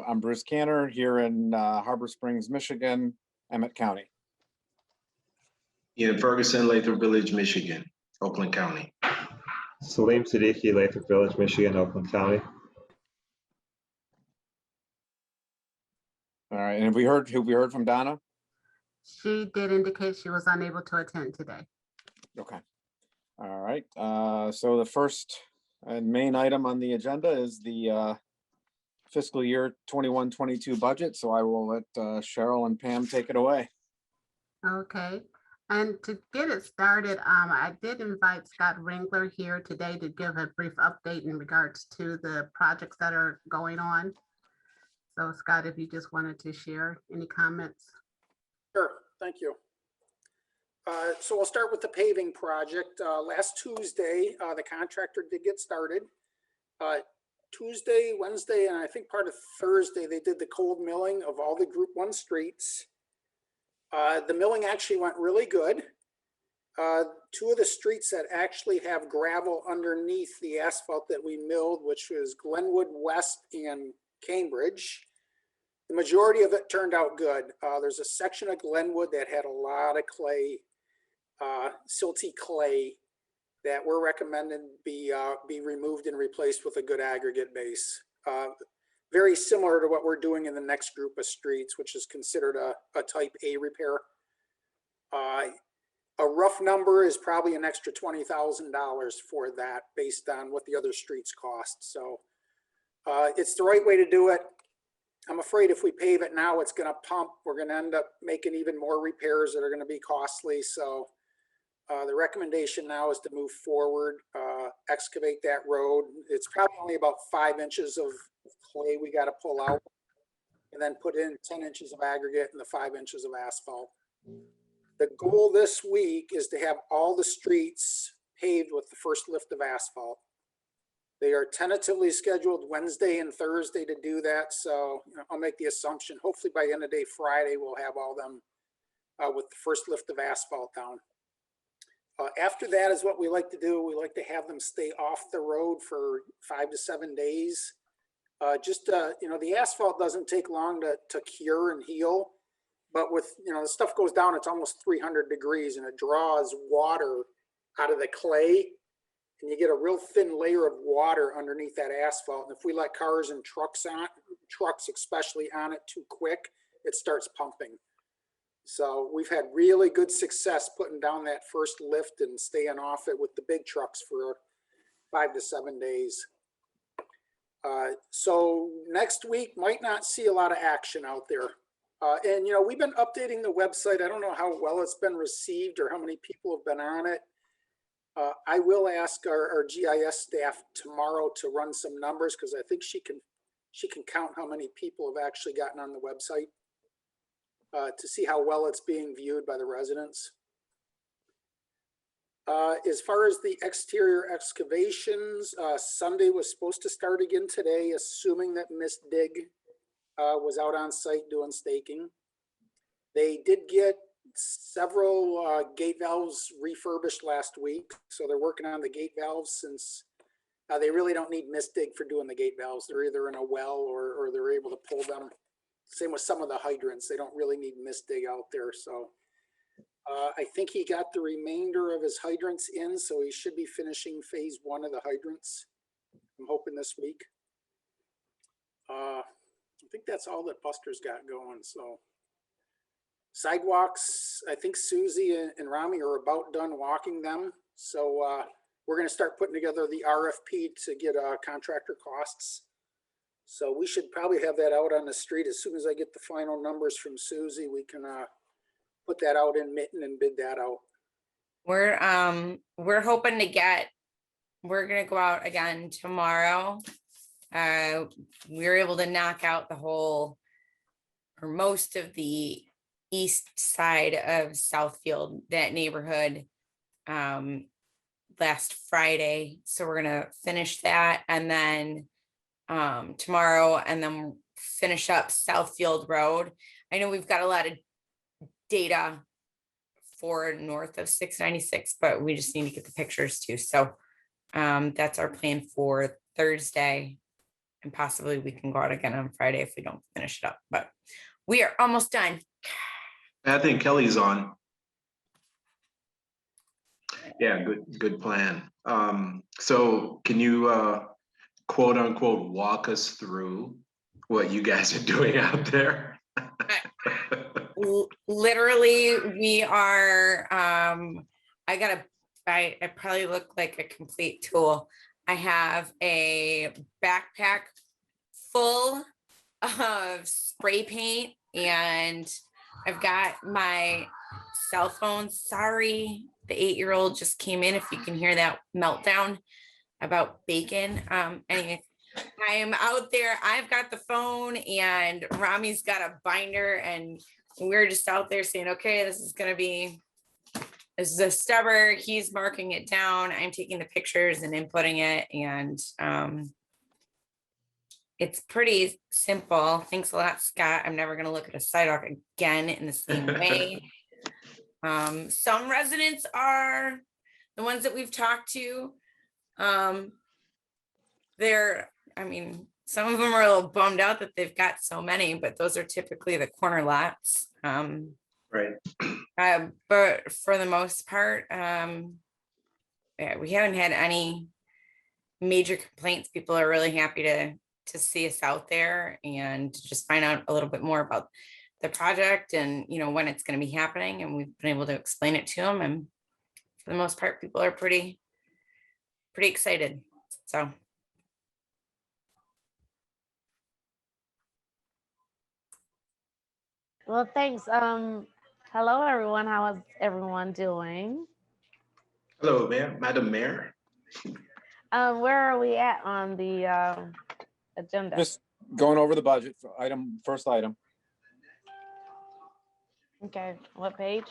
I'm Bruce Canner here in Harbor Springs, Michigan, Emmett County. In Ferguson, Lathrup Village, Michigan, Oakland County. Salim Siddiqui, Lathrup Village, Michigan, Oakland County. All right, and have we heard from Donna? She did indicate she was unable to attend today. Okay. All right. So the first and main item on the agenda is the fiscal year 21-22 budget. So I will let Cheryl and Pam take it away. Okay. And to get it started, I did invite Scott Ringler here today to give a brief update in regards to the projects that are going on. So Scott, if you just wanted to share any comments. Sure, thank you. So we'll start with the paving project. Last Tuesday, the contractor did get started. Tuesday, Wednesday, and I think part of Thursday, they did the cold milling of all the Group 1 streets. The milling actually went really good. Two of the streets that actually have gravel underneath the asphalt that we milled, which was Glenwood West and Cambridge. The majority of it turned out good. There's a section of Glenwood that had a lot of clay, silty clay, that we're recommending be removed and replaced with a good aggregate base. Very similar to what we're doing in the next group of streets, which is considered a type A repair. A rough number is probably an extra $20,000 for that based on what the other streets cost. So it's the right way to do it. I'm afraid if we pave it now, it's going to pump. We're going to end up making even more repairs that are going to be costly. So the recommendation now is to move forward, excavate that road. It's probably only about 5 inches of clay we got to pull out, and then put in 10 inches of aggregate and the 5 inches of asphalt. The goal this week is to have all the streets paved with the first lift of asphalt. They are tentatively scheduled Wednesday and Thursday to do that. So I'll make the assumption, hopefully by the end of the day, Friday, we'll have all them with the first lift of asphalt down. After that is what we like to do. We like to have them stay off the road for 5 to 7 days. The asphalt doesn't take long to cure and heal, but with, the stuff goes down, it's almost 300 degrees and it draws water out of the clay, and you get a real thin layer of water underneath that asphalt. And if we let cars and trucks especially on it too quick, it starts pumping. So we've had really good success putting down that first lift and staying off it with the big trucks for 5 to 7 days. So next week might not see a lot of action out there. And we've been updating the website. I don't know how well it's been received or how many people have been on it. I will ask our GIS staff tomorrow to run some numbers, because I think she can count how many people have actually gotten on the website to see how well it's being viewed by the residents. As far as the exterior excavations, Sunday was supposed to start again today, assuming that Miss Dig was out on site doing staking. They did get several gate valves refurbished last week, so they're working on the gate valves, since they really don't need Miss Dig for doing the gate valves. They're either in a well or they're able to pull them. Same with some of the hydrants. They don't really need Miss Dig out there. So I think he got the remainder of his hydrants in, so he should be finishing phase 1 of the hydrants, I'm hoping this week. I think that's all that Buster's got going. So sidewalks, I think Susie and Rami are about done walking them. So we're going to start putting together the RFP to get contractor costs. So we should probably have that out on the street as soon as I get the final numbers from Susie. We can put that out in Mitten and bid that out. We're hoping to we're going to go out again tomorrow. We were able to knock out the whole or most of the east side of Southfield, that neighborhood, last Friday. So we're going to finish that, and then tomorrow, and then finish up Southfield Road. I know we've got a lot of data for north of 696, but we just need to get the pictures too. So that's our plan for Thursday. And possibly we can go out again on Friday if we don't finish it up, but we are almost done. I think Kelly's on. Yeah, good plan. So can you quote unquote walk us through what you guys are doing out there? Literally, we are, I probably look like a complete tool. I have a backpack full of spray paint and I've got my cell phone. Sorry, the 8-year-old just came in. If you can hear that meltdown about bacon. Anyway, I am out there. I've got the phone and Rami's got a binder and we're just out there saying, okay, this is a stubber. He's marking it down. I'm taking the pictures and inputting it. And it's pretty simple. Thanks a lot, Scott. I'm never going to look at a sidewalk again in the same way. Some residents are the ones that we've talked to. Some of them are a little bummed out that they've got so many, but those are typically the corner lots. Right. But for the most part, yeah, we haven't had any major complaints. People are really happy to see us out there and just find out a little bit more about the project and, when it's going to be happening. And we've been able to explain it to them. And for the most part, people are pretty excited. So. Well, thanks. Hello, everyone. How is everyone doing? Hello, Madam Mayor. Where are we at on the agenda? Just going over the budget for first item. Okay, what page?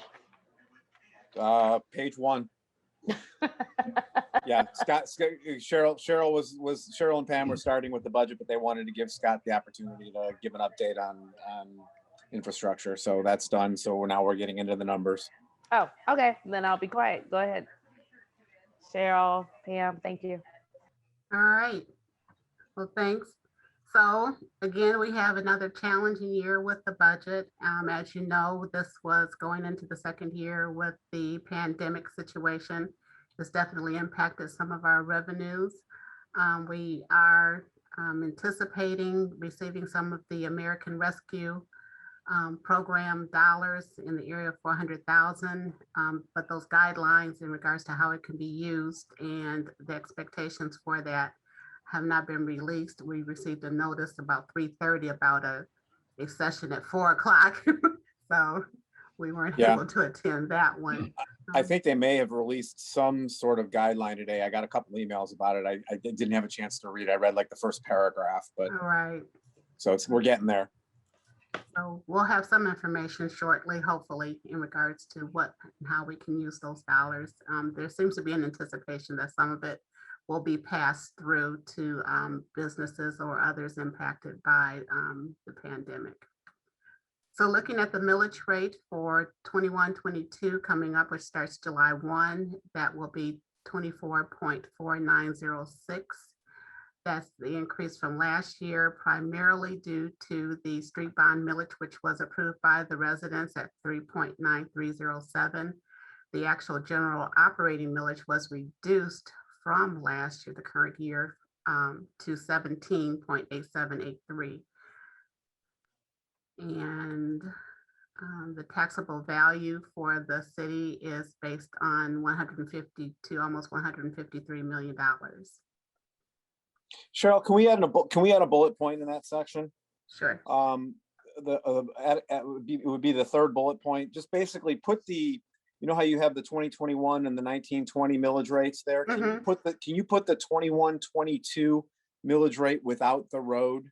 Page 1. Yeah, Cheryl and Pam were starting with the budget, but they wanted to give Scott the opportunity to give an update on infrastructure. So that's done. So now we're getting into the numbers. Oh, okay. Then I'll be quiet. Go ahead. Cheryl, Pam, thank you. All right. Well, thanks. So again, we have another challenging year with the budget. As you know, this was going into the second year with the pandemic situation. This definitely impacted some of our revenues. We are anticipating receiving some of the American Rescue program dollars in the area of 400,000, but those guidelines in regards to how it can be used and the expectations for that have not been released. We received a notice about 3:30 about a session at 4 o'clock. So we weren't able to attend that one. I think they may have released some sort of guideline today. I got a couple emails about it. I didn't have a chance to read. I read like the first paragraph, but All right. so we're getting there. So we'll have some information shortly, hopefully, in regards to what and how we can use those dollars. There seems to be an anticipation that some of it will be passed through to businesses or others impacted by the pandemic. So looking at the millage rate for 21-22 coming up, which starts July 1, that will be 24.4906. That's the increase from last year, primarily due to the street bond millage, which was approved by the residents at 3.9307. The actual general operating millage was reduced from last year, the current year, to 17.8783. And the taxable value for the city is based on 150 to almost $153 million. Cheryl, can we add a bullet point in that section? Sure. It would be the third bullet point. Just basically put the, how you have the 2021 and the 1920 millage rates there. Can you put the 21-22 millage rate without the road,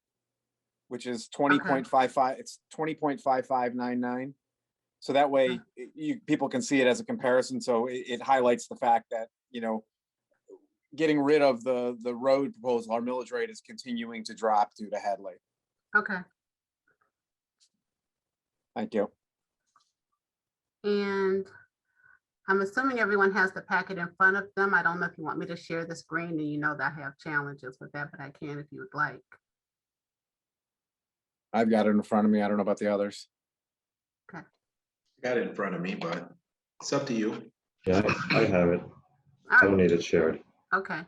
which is 20.55? It's 20.5599. So that way people can see it as a comparison. So it highlights the fact that, getting rid of the road proposal, our millage rate is continuing to drop due to Hadley. Okay. Thank you. And I'm assuming everyone has the packet in front of them. I don't know if you want me to share the screen, and that I have challenges with that, but I can if you would like. I've got it in front of me. I don't know about the others. Got it in front of me, but it's up to you. Yeah, I have it. All I right, don't need it shared. okay.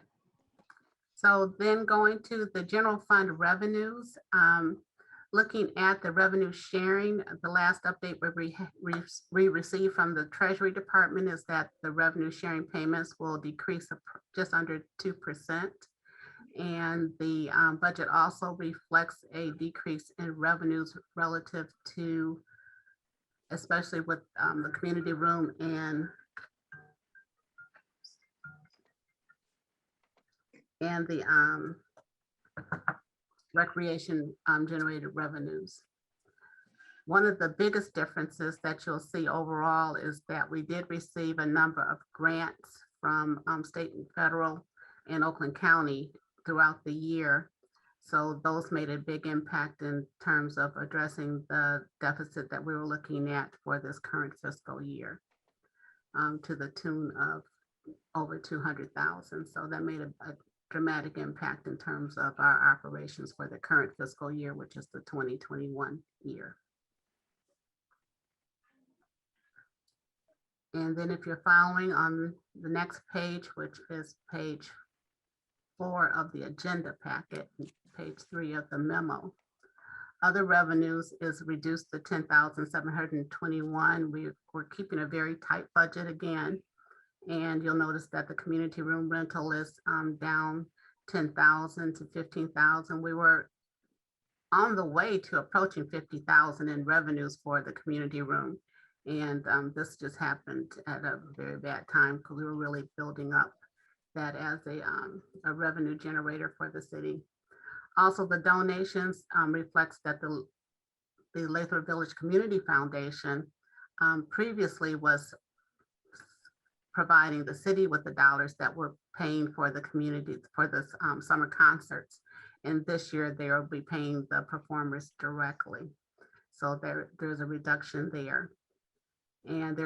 So then going to the general fund revenues, looking at the revenue sharing, the last update we received from the Treasury Department is that the revenue sharing payments will decrease just under 2%. And the budget also reflects a decrease in revenues relative to, especially with the community room and the recreation generated revenues. One of the biggest differences that you'll see overall is that we did receive a number of grants from state and federal and Oakland County throughout the year. So those made a big impact in terms of addressing the deficit that we were looking at for this current fiscal year, to the tune of over 200,000. So that made a dramatic impact in terms of our operations for the current fiscal year, which is the 2021 year. And then if you're following on the next page, which is page 4 of the agenda packet, page 3 of the memo, other revenues is reduced to 10,721. We're keeping a very tight budget again. And you'll notice that the community room rental is down 10,000 to 15,000. We were on the way to approaching 50,000 in revenues for the community room. And this just happened at a very bad time because we were really building up that as a revenue generator for the city. Also, the donations reflects that the Lathrup Village Community Foundation previously was providing the city with the dollars that we're paying for the community for this summer concerts. And this year they will be paying the performers directly. So there's a reduction there. And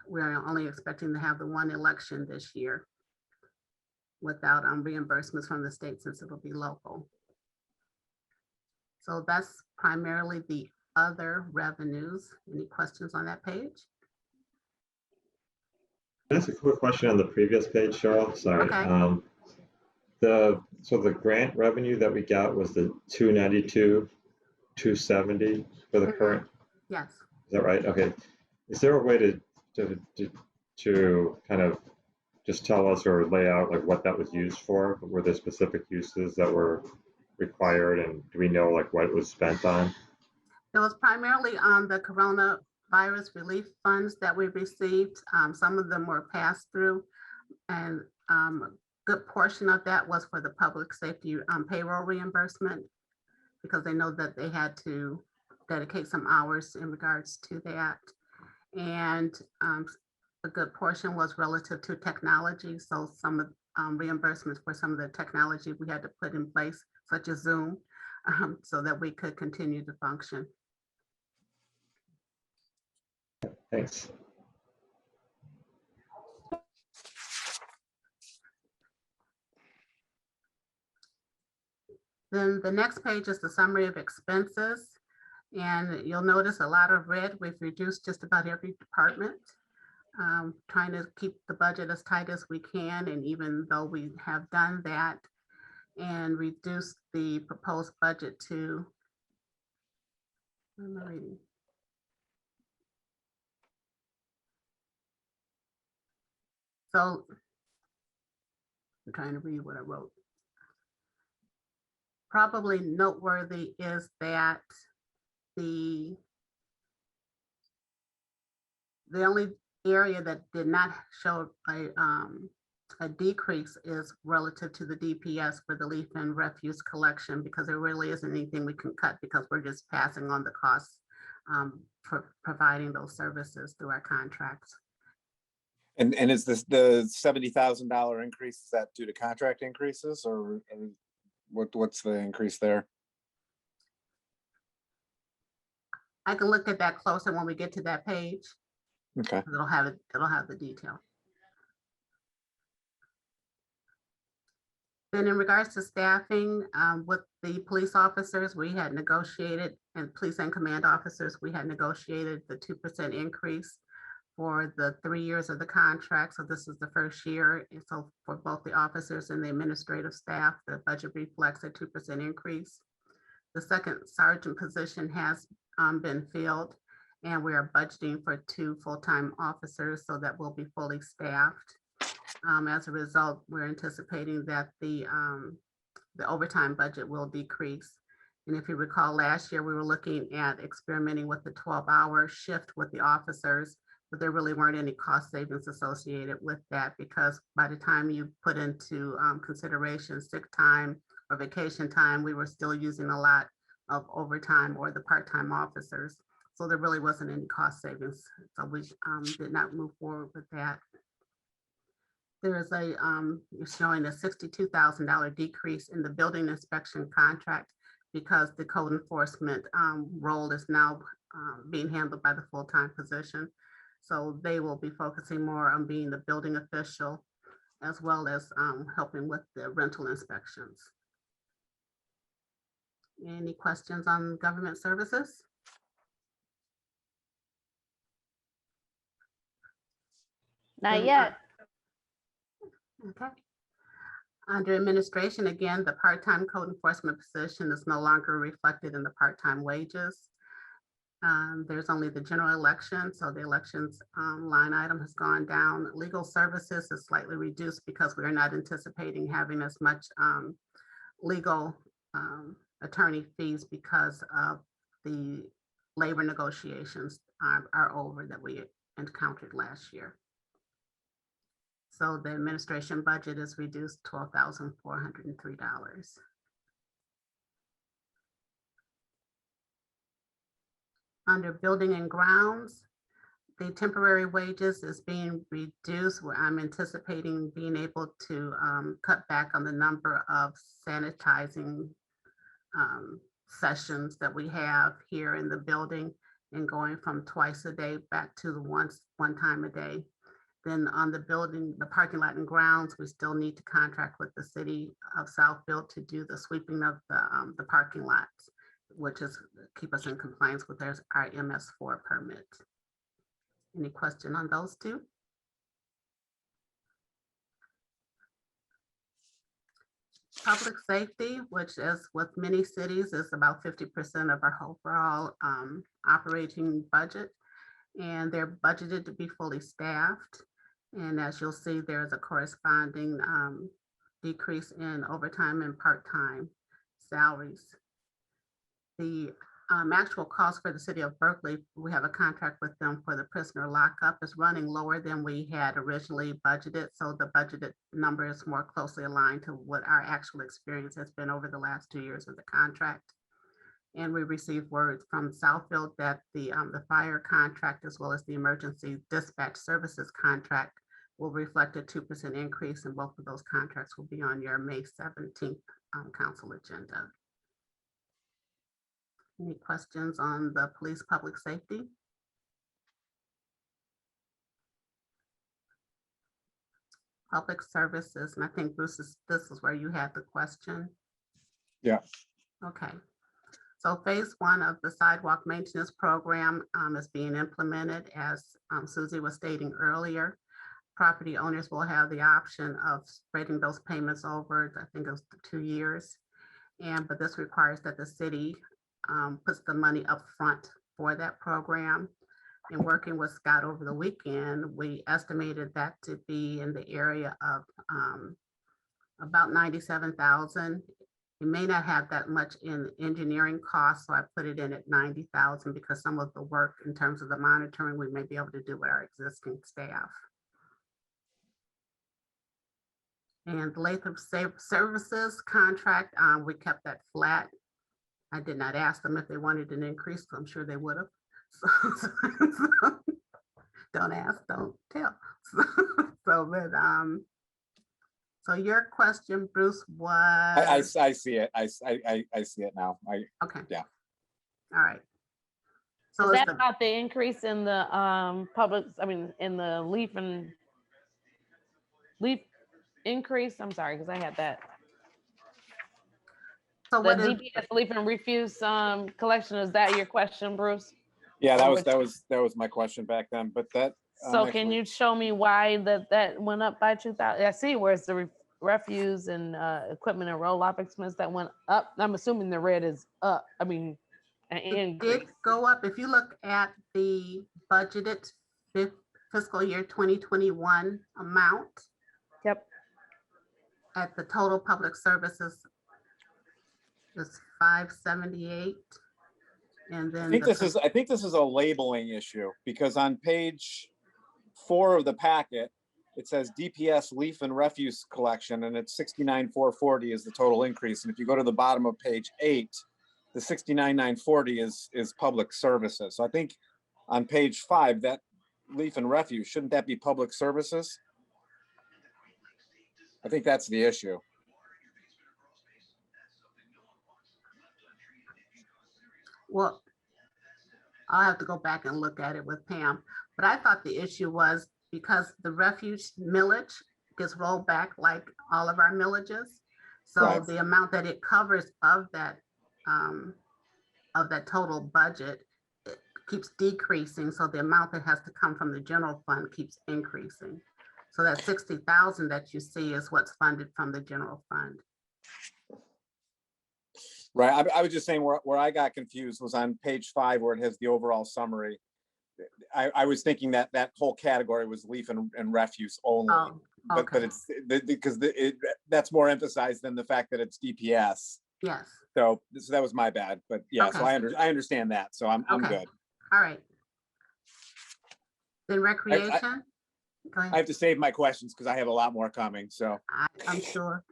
we're only expecting to have the one election this year without reimbursements from the state since it will be local. So that's primarily the other revenues. Any questions on that page? That's a quick question on the previous page, Cheryl. Sorry. Okay. So the grant revenue that we got was the 292, 270 for the current. Yes. Is that right? Okay. Is there a way to kind of just tell us or lay out like what that was used for? Were there specific uses that were required, and do we know like what it was spent on? It was primarily on the coronavirus relief funds that we received. Some of them were passed through, and a good portion of that was for the public safety payroll reimbursement, because they know that they had to dedicate some hours in regards to that. And a good portion was relative to technology. So some of reimbursements for some of the technology we had to put in place, such as Zoom, so that we could continue to function. Thanks. Then the next page is the summary of expenses. And you'll notice a lot of red. We've reduced just about every department, trying to keep the budget as tight as we can. And even though we have done that and reduced the proposed budget to, what am I reading? So I'm trying to read what I wrote. Probably noteworthy is that the only area that did not show a decrease is relative to the DPS for the leaf and refuse collection, because there really isn't anything we can cut because we're just passing on the costs for providing those services through our contracts. And is this the $70,000 increase? Is that due to contract increases, or what's the increase there? I can look at that closer when we get to that page. Okay. It'll have it, it'll have the detail. Then in regards to staffing, with the police officers, we had negotiated, and police and command officers, we had negotiated the 2% increase for the 3 years of the contract. So this is the first year. And so for both the officers and the administrative staff, the budget reflects a 2% increase. The second sergeant position has been filled, and we are budgeting for 2 full-time officers so that we'll be fully staffed. As a result, we're anticipating that the overtime budget will decrease. And if you recall, last year, we were looking at experimenting with the 12-hour shift with the officers, but there really weren't any cost savings associated with that, because by the time you put into consideration sick time or vacation time, we were still using a lot of overtime or the part-time officers. So there really wasn't any cost savings. So we did not move forward with that. There is showing a $62,000 decrease in the building inspection contract because the code enforcement role is now being handled by the full-time position. So they will be focusing more on being the building official as well as helping with the rental inspections. Any questions on government services? Not yet. Okay. Under administration, again, the part-time code enforcement position is no longer reflected in the part-time wages. There's only the general election, so the elections line item has gone down. Legal services is slightly reduced because we are not anticipating having as much legal attorney fees because of the labor negotiations are over that we encountered last year. So the administration budget is reduced $12,403. Under building and grounds, the temporary wages is being reduced, where I'm anticipating being able to cut back on the number of sanitizing sessions that we have here in the building and going from twice a day back to the one time a day. Then on the building, the parking lot and grounds, we still need to contract with the city of Southfield to do the sweeping of the parking lots, which is keep us in compliance with our MS4 permit. Any question on those two? Public safety, which is with many cities, is about 50% of our overall operating budget, and they're budgeted to be fully staffed. And as you'll see, there's a corresponding decrease in overtime and part-time salaries. The actual cost for the city of Berkeley, we have a contract with them for the prisoner lockup, is running lower than we had originally budgeted. So the budgeted number is more closely aligned to what our actual experience has been over the last 2 years of the contract. And we received word from Southfield that the fire contract as well as the emergency dispatch services contract will reflect a 2% increase, and both of those contracts will be on your May 17th council agenda. Any questions on the police public safety? Public services, and I think Bruce, this is where you had the question. Yeah. Okay. So phase 1 of the sidewalk maintenance program is being implemented, as Susie was stating earlier. Property owners will have the option of spreading those payments over, I think it was 2 years. But this requires that the city puts the money up front for that program. And working with Scott over the weekend, we estimated that to be in the area of about $97,000. You may not have that much in engineering costs, so I put it in at $90,000 because some of the work in terms of the monitoring, we may be able to do with our existing staff. And the Lathrup services contract, we kept that flat. I did not ask them if they wanted an increase, so I'm sure they would have. So, don't ask, don't tell. So your question, Bruce, was? I see it. I see it now. Okay. Yeah. All right. So Is it's that about the increase in the in the leaf increase? I'm sorry, because I had that. So The what is, DPS leaf and refuse collection, is that your question, Bruce? Yeah, Or that was my question back then, but that. So can actually- you show me why that went up by 2,000? I see where it's the refuse and equipment and roll-off expense that went up. I'm assuming the red is up. I mean, an it increase. did go up. If you look at the budgeted fiscal year 2021 amount Yep. at the total public services is 578. And then I think this is a labeling issue, because on page 4 of the packet, it says DPS leaf and refuse collection, and it's 69,440 is the total increase. And if you go to the bottom of page 8, the 69,940 is public services. So I think on page 5, that leaf and refuse, shouldn't that be public services? I think that's the issue. Well, I'll have to go back and look at it with Pam, but I thought the issue was because the refuge millage gets rolled back like all of our millages. So Right. the amount that it covers of that total budget, it keeps decreasing. So the amount that has to come from the general fund keeps increasing. So that 60,000 that you see is what's funded from the general fund. Right, I was just saying where I got confused was on page 5 where it has the overall summary. I was thinking that whole category was leaf and refuse only, Oh, but okay. it's because that's more emphasized than the fact that it's DPS. Yes. So that was my bad, but yeah, so Okay. I understand that, so I'm Okay. good. All right. Then recreation. Go ahead. I have to save my questions because I have a lot more coming, so. I'm sure.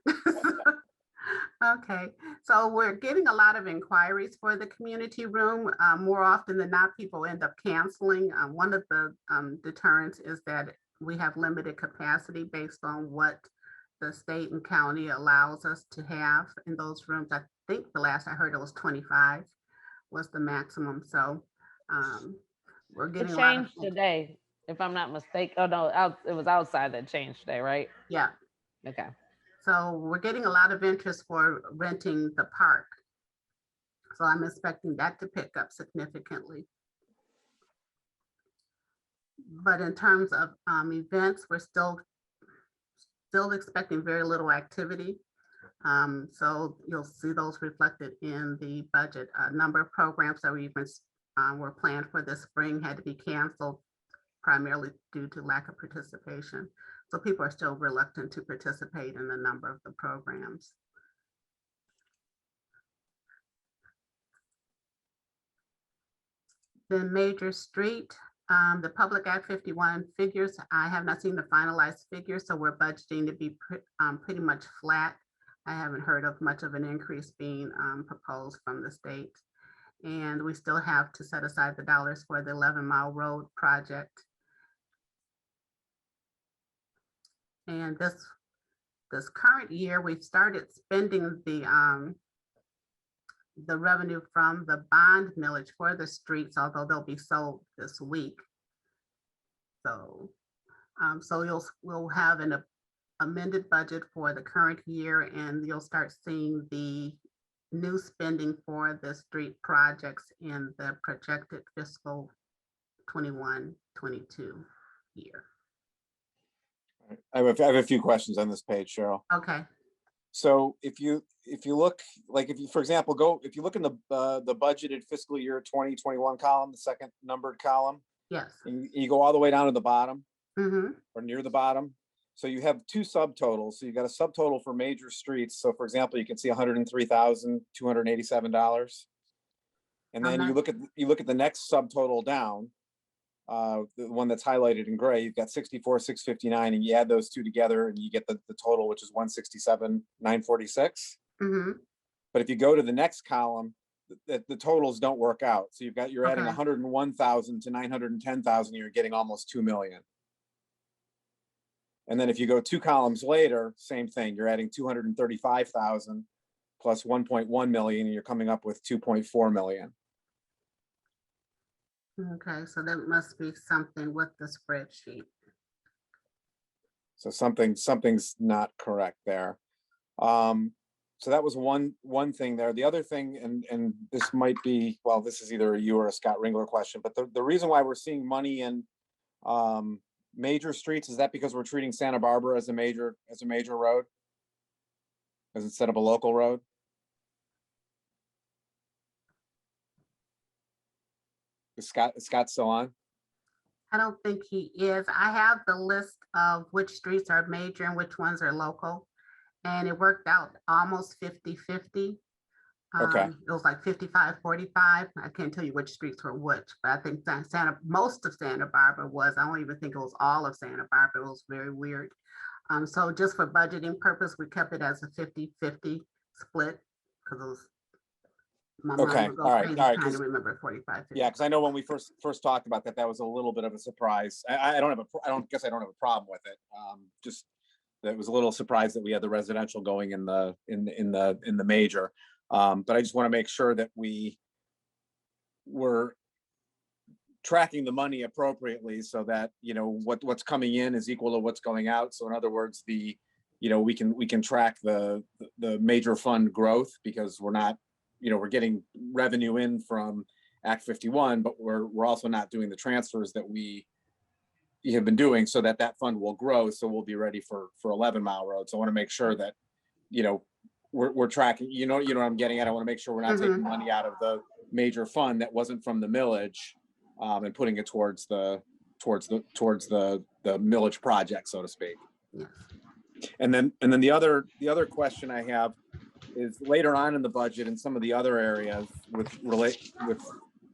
Okay, so we're getting a lot of inquiries for the community room. More often than not, people end up canceling. One of the deterrents is that we have limited capacity based on what the state and county allows us to have in those rooms. I think the last I heard it was 25 was the maximum. So we're It getting a lot of, changed today, if I'm not mistaken. Oh, no, it was outside that changed today, right? yeah. Okay. So we're getting a lot of interest for renting the park. So I'm expecting that to pick up significantly. But in terms of events, we're still expecting very little activity. So you'll see those reflected in the budget. A number of programs that were planned for this spring had to be canceled primarily due to lack of participation. So people are still reluctant to participate in a number of the programs. Then Major Street, the Public Act 51 figures, I have not seen the finalized figures, so we're budgeting to be pretty much flat. I haven't heard of much of an increase being proposed from the state. And we still have to set aside the dollars for the 11-mile road project. And this current year, we've started spending the revenue from the bond millage for the streets, although they'll be sold this week. So, we'll have an amended budget for the current year, and you'll start seeing the new spending for the street projects in the projected fiscal 21-22 year. I have a few questions on this page, Cheryl. Okay. So if you look, like if you, for example, if you look in the budgeted fiscal year 2021 column, the second numbered column, Yes. and you go all the way down to the bottom Mm-hmm. or near the bottom. So you have two subtotals. So you got a subtotal for major streets. So for example, you can see $103,287. And then you look at the next subtotal down, the one that's highlighted in gray, you've got 64,659, and you add those two together and you get the total, which is 167,946. Mm-hmm. But if you go to the next column, the totals don't work out. So you're adding Okay. 101,000 to 910,000, you're getting almost 2 million. And then if you go two columns later, same thing, you're adding 235,000 plus 1.1 million, and you're coming up with 2.4 million. Okay, so that must be something with the spreadsheet. So something's not correct there. So that was one thing there. The other thing, and this might be, well, this is either a you or a Scott Ringler question, but the reason why we're seeing money in major streets, is that because we're treating Santa Barbara as a major road? As instead of a local road? Is Scott still on? I don't think he is. I have the list of which streets are major and which ones are local. And it worked out almost 50-50. Okay. It was like 55-45. I can't tell you which streets were which, but I think most of Santa Barbara was. I don't even think it was all of Santa Barbara. It was very weird. So just for budgeting purpose, we kept it as a 50-50 split because it was my mind Okay, would go all right, crazy all right, trying to 'cause- remember 45-50. Yeah, because I know when we first talked about that, that was a little bit of a surprise. I don't guess I don't have a problem with it. Just that was a little surprised that we had the residential going in the major. But I just want to make sure that we were tracking the money appropriately so that, what's coming in is equal to what's going out. So in other words, we can track the major fund growth, because we're not, we're getting revenue in from Act 51, but we're also not doing the transfers that we have been doing, so that fund will grow. So we'll be ready for 11 Mile Road. So I want to make sure that, we're tracking, what I'm getting at. I want to make sure we're not taking money out of the major fund that wasn't from the millage, and putting it towards the millage project, so to speak. Yes. And then the other question I have is later on in the budget and some of the other areas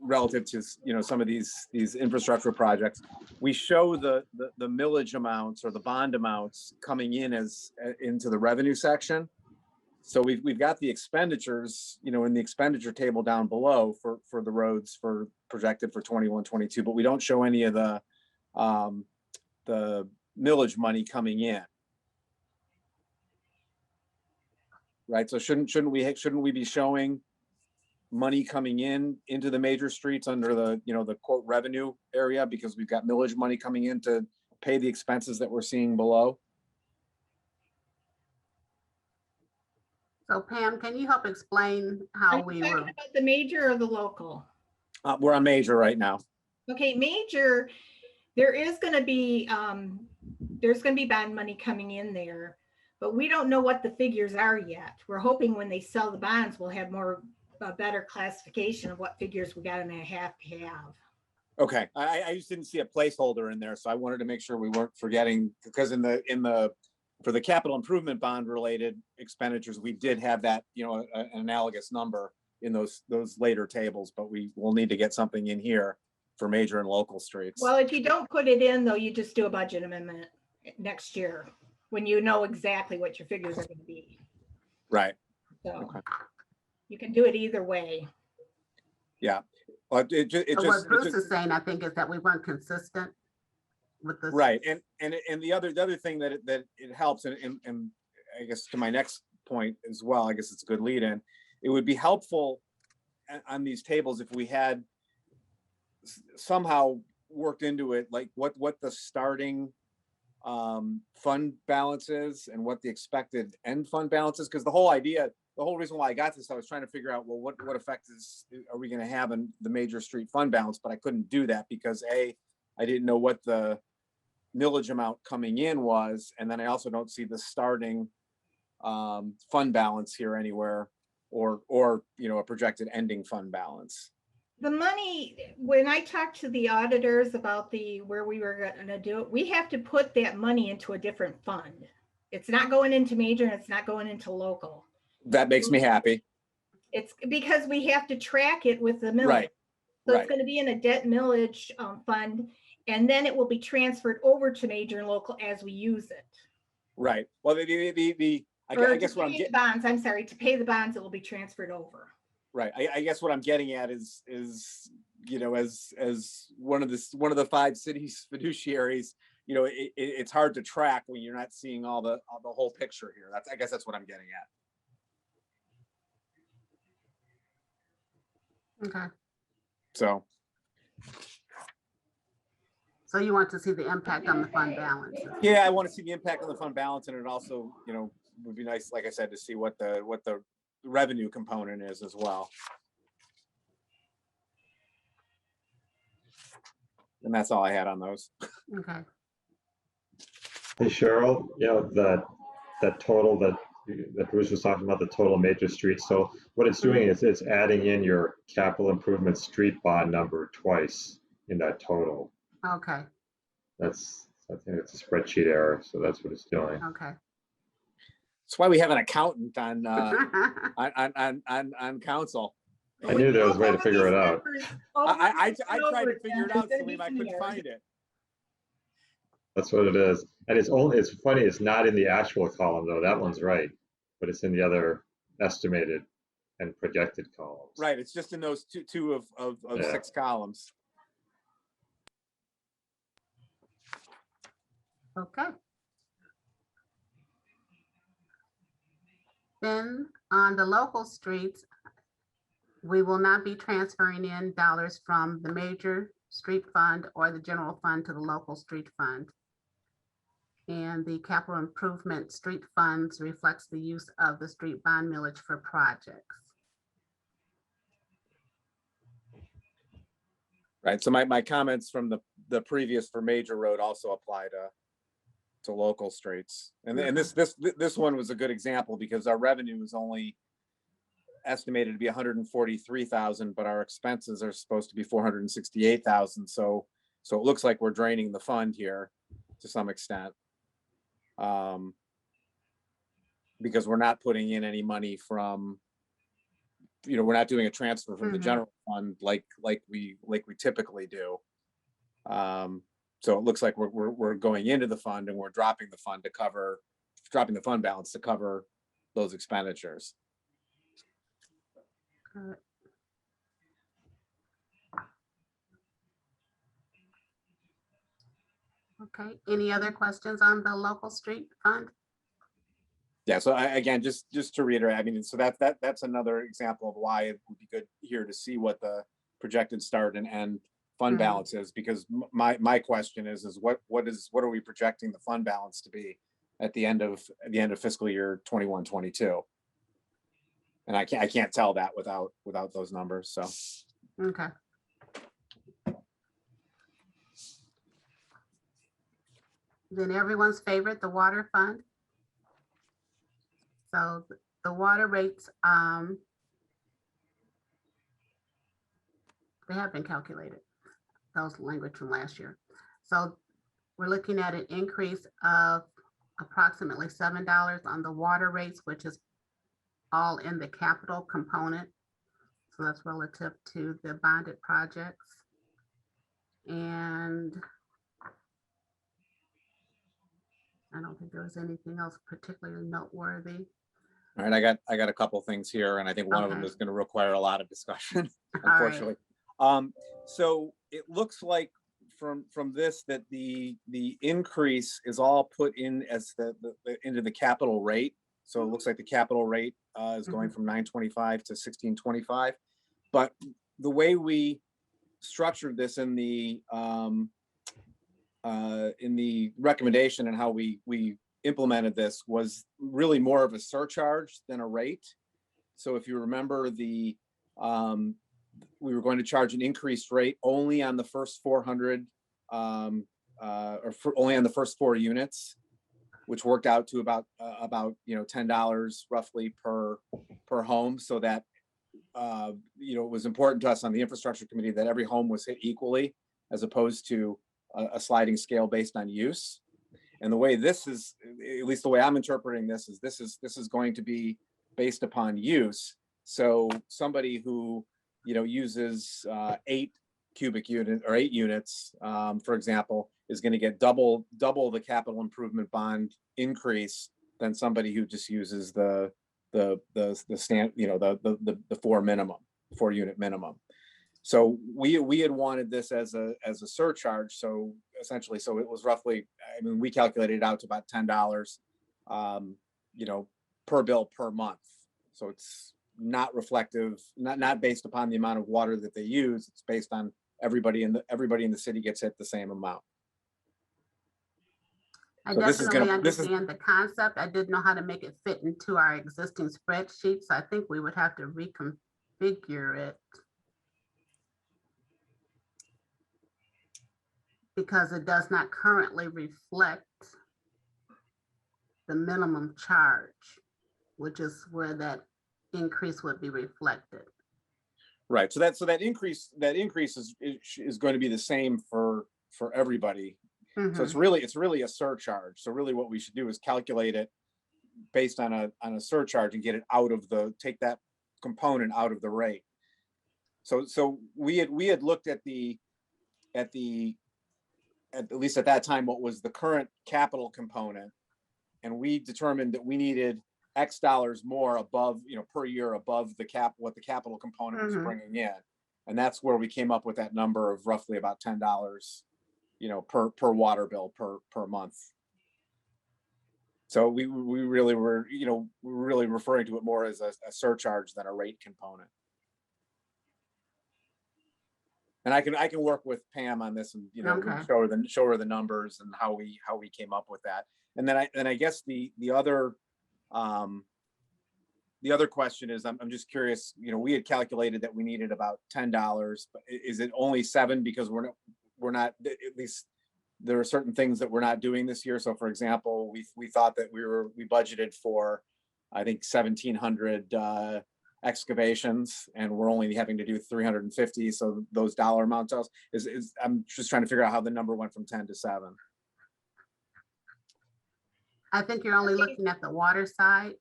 relative to, some of these infrastructure projects, we show the millage amounts or the bond amounts coming in into the revenue section. So we've got the expenditures, in the expenditure table down below for the roads projected for 21-22, but we don't show any of the millage money coming in. Right, so shouldn't we be showing money coming into the major streets under the quote revenue area, because we've got millage money coming in to pay the expenses that we're seeing below? So Pam, can you help explain how Are we you talking were? about the major or the local? We're on major right now. Okay, major, there is going to be bond money coming in there, but we don't know what the figures are yet. We're hoping when they sell the bonds, we'll have a better classification of what figures we got and have to have. Okay, I just didn't see a placeholder in there, so I wanted to make sure we weren't forgetting, because for the capital improvement bond related expenditures, we did have that, an analogous number in those later tables, but we will need to get something in here for major and local streets. Well, if you don't put it in though, you just do a budget amendment next year when you know exactly what your figures are going to be. Right. So Okay. you can do it either way. Yeah. But What Bruce is saying, I think, is that we weren't consistent with this. Right, and the other thing that it helps, and I guess to my next point as well, I guess it's a good lead in. It would be helpful on these tables if we had somehow worked into it, like what the starting fund balance is and what the expected end fund balance is, because the whole reason why I got this, I was trying to figure out, well, what effect are we going to have in the major street fund balance, but I couldn't do that because I didn't know what the millage amount coming in was, and then I also don't see the starting fund balance here anywhere, or a projected ending fund balance. The money, when I talked to the auditors about where we were going to do it, we have to put that money into a different fund. It's not going into major and it's not going into local. That makes me happy. It's because we have to track it with the millage. Right. So Right. it's going to be in a debt millage fund, and then it will be transferred over to major and local as we use it. Right. Well, I guess what I'm getting bonds. I'm sorry, to pay the bonds, it will be transferred over. right. I guess what I'm getting at is as one of the 5 cities fiduciaries, it's hard to track when you're not seeing all the whole picture here. I guess that's what I'm getting at. Okay. So you want to see the impact on the fund balance? yeah, I want to see the impact on the fund balance, and it also, would be nice, like I said, to see what the revenue component is as well. And that's all I had on those. Okay. Hey Cheryl, that total that Bruce was talking about, the total major streets. So what it's doing is it's adding in your capital improvement street bond number twice in that total. Okay. I think it's a spreadsheet error, so that's what it's doing. Okay. That's why we have an accountant on council. I knew there was a way to figure it out. I tried to figure it out, Salim, I couldn't find it. That's what it is. And it's funny, it's not in the actual column though. That one's right, but it's in the other estimated and projected columns. Right, it's just in those two of Yeah. 6 columns. Okay. Then on the local streets, we will not be transferring in dollars from the major street fund or the general fund to the local street fund. And the capital improvement street funds reflects the use of the street bond millage for projects. Right, so my comments from the previous for major road also apply to local streets. And this one was a good example because our revenue is only estimated to be 143,000, but our expenses are supposed to be 468,000. So it looks like we're draining the fund here to some extent. Because we're not putting in any money from, we're not doing a transfer from the general fund like we typically do. So it looks like we're going into the fund and we're dropping the fund balance to cover those expenditures. Okay, any other questions on the local street fund? Yeah, so again, just to reiterate, I mean, so that's another example of why it would be good here to see what the projected start and end fund balance is, because my question is what are we projecting the fund balance to be at the end of fiscal year 21-22? And I can't tell that without those numbers. So Okay. Then everyone's favorite, the water fund. So the water rates, they have been calculated. That was language from last year. So we're looking at an increase of approximately $7 on the water rates, which is all in the capital component. So that's relative to the bonded projects. And I don't think there was anything else particularly noteworthy. all right, I got a couple things here, and I think one of them is going to require a lot of discussion, unfortunately. So it looks like from this that the increase is all put in as into the capital rate. So it looks like the capital rate is going from 925 to 1625. But the way we structured this in the recommendation and how we implemented this was really more of a surcharge than a rate. So if you remember, we were going to charge an increased rate only on the first 400 only on the first 4 units, which worked out to about $10 roughly per home. So that it was important to us on the infrastructure committee that every home was hit equally, as opposed to a sliding scale based on use. And the way this is, at least the way I'm interpreting this is going to be based upon use. So somebody who uses 8 cubic unit or 8 units, for example, is going to get double the capital improvement bond increase than somebody who just uses the stand, the 4 unit minimum. So we had wanted this as a surcharge. So essentially, so it was roughly, I mean, we calculated it out to about $10, per bill per month. So it's not reflective, not based upon the amount of water that they use. It's based on everybody in the city gets hit the same amount. I So this is definitely gonna, this is, understand the concept. I didn't know how to make it fit into our existing spreadsheet, so I think we would have to reconfigure it. Because it does not currently reflect the minimum charge, which is where that increase would be reflected. right, so that increase is going to be the same for everybody. So it's Mhm. really a surcharge. So really what we should do is calculate it based on a surcharge and get it out of take that component out of the rate. So we had looked at at least at that time, what was the current capital component. And we determined that we needed X dollars more above, per year above what the capital component was Mhm. bringing in. And that's where we came up with that number of roughly about $10, per water bill per month. So we really were, really referring to it more as a surcharge than a rate component. And I can work with Pam on this and, Okay. show her the numbers and how we came up with that. And then I guess the other question is, I'm just curious, we had calculated that we needed about $10, but is it only 7 because we're not, at least there are certain things that we're not doing this year. So for example, we thought that we budgeted for, I think 1,700 excavations, and we're only having to do 350. So those dollar amounts is I'm just trying to figure out how the number went from 10 to 7. I think you're only looking at the water side.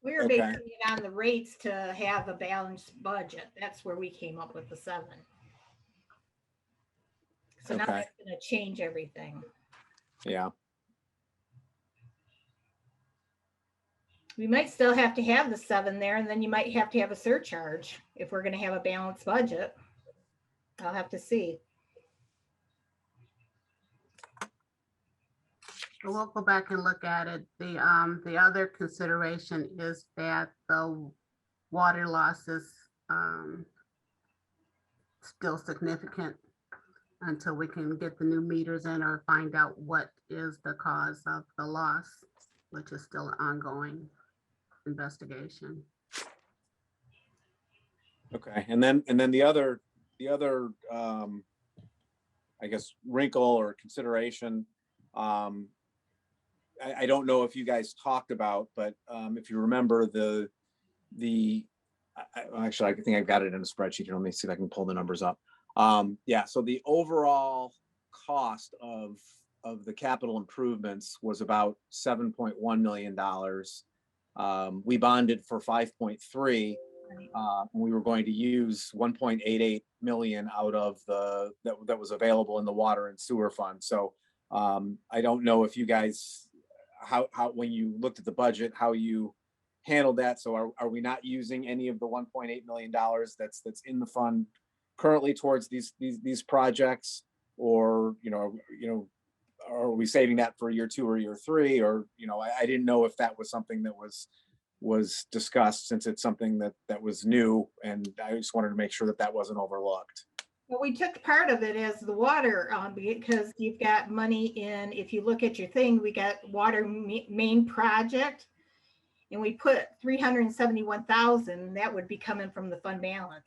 We were Okay. basing it on the rates to have a balanced budget. That's where we came up with the 7. So now Okay. that's gonna change everything. Yeah. We might still have to have the 7 there, and then you might have to have a surcharge if we're gonna have a balanced budget. I'll have to see. We'll go back and look at it. The other consideration is that the water loss is still significant until we can get the new meters in or find out what is the cause of the loss, which is still an ongoing investigation. Okay. And then the other I guess wrinkle or consideration, I don't know if you guys talked about, but if you remember actually, I think I've got it in a spreadsheet here. Let me see if I can pull the numbers up. Yeah, so the overall cost of the capital improvements was about $7.1 million. We bonded for 5.3. We were going to use 1.88 million out of that was available in the water and sewer fund. So I don't know if you guys, how when you looked at the budget, how you handled that. So are we not using any of the $1.8 million that's in the fund currently towards these projects, or are we saving that for year 2 or year 3, or I didn't know if that was something that was discussed, since it's something that was new, and I just wanted to make sure that wasn't overlooked. Well, we took part of it as the water, because you've got money in, if you look at your thing, we got water main project, and we put 371,000, that would be coming from the fund balance.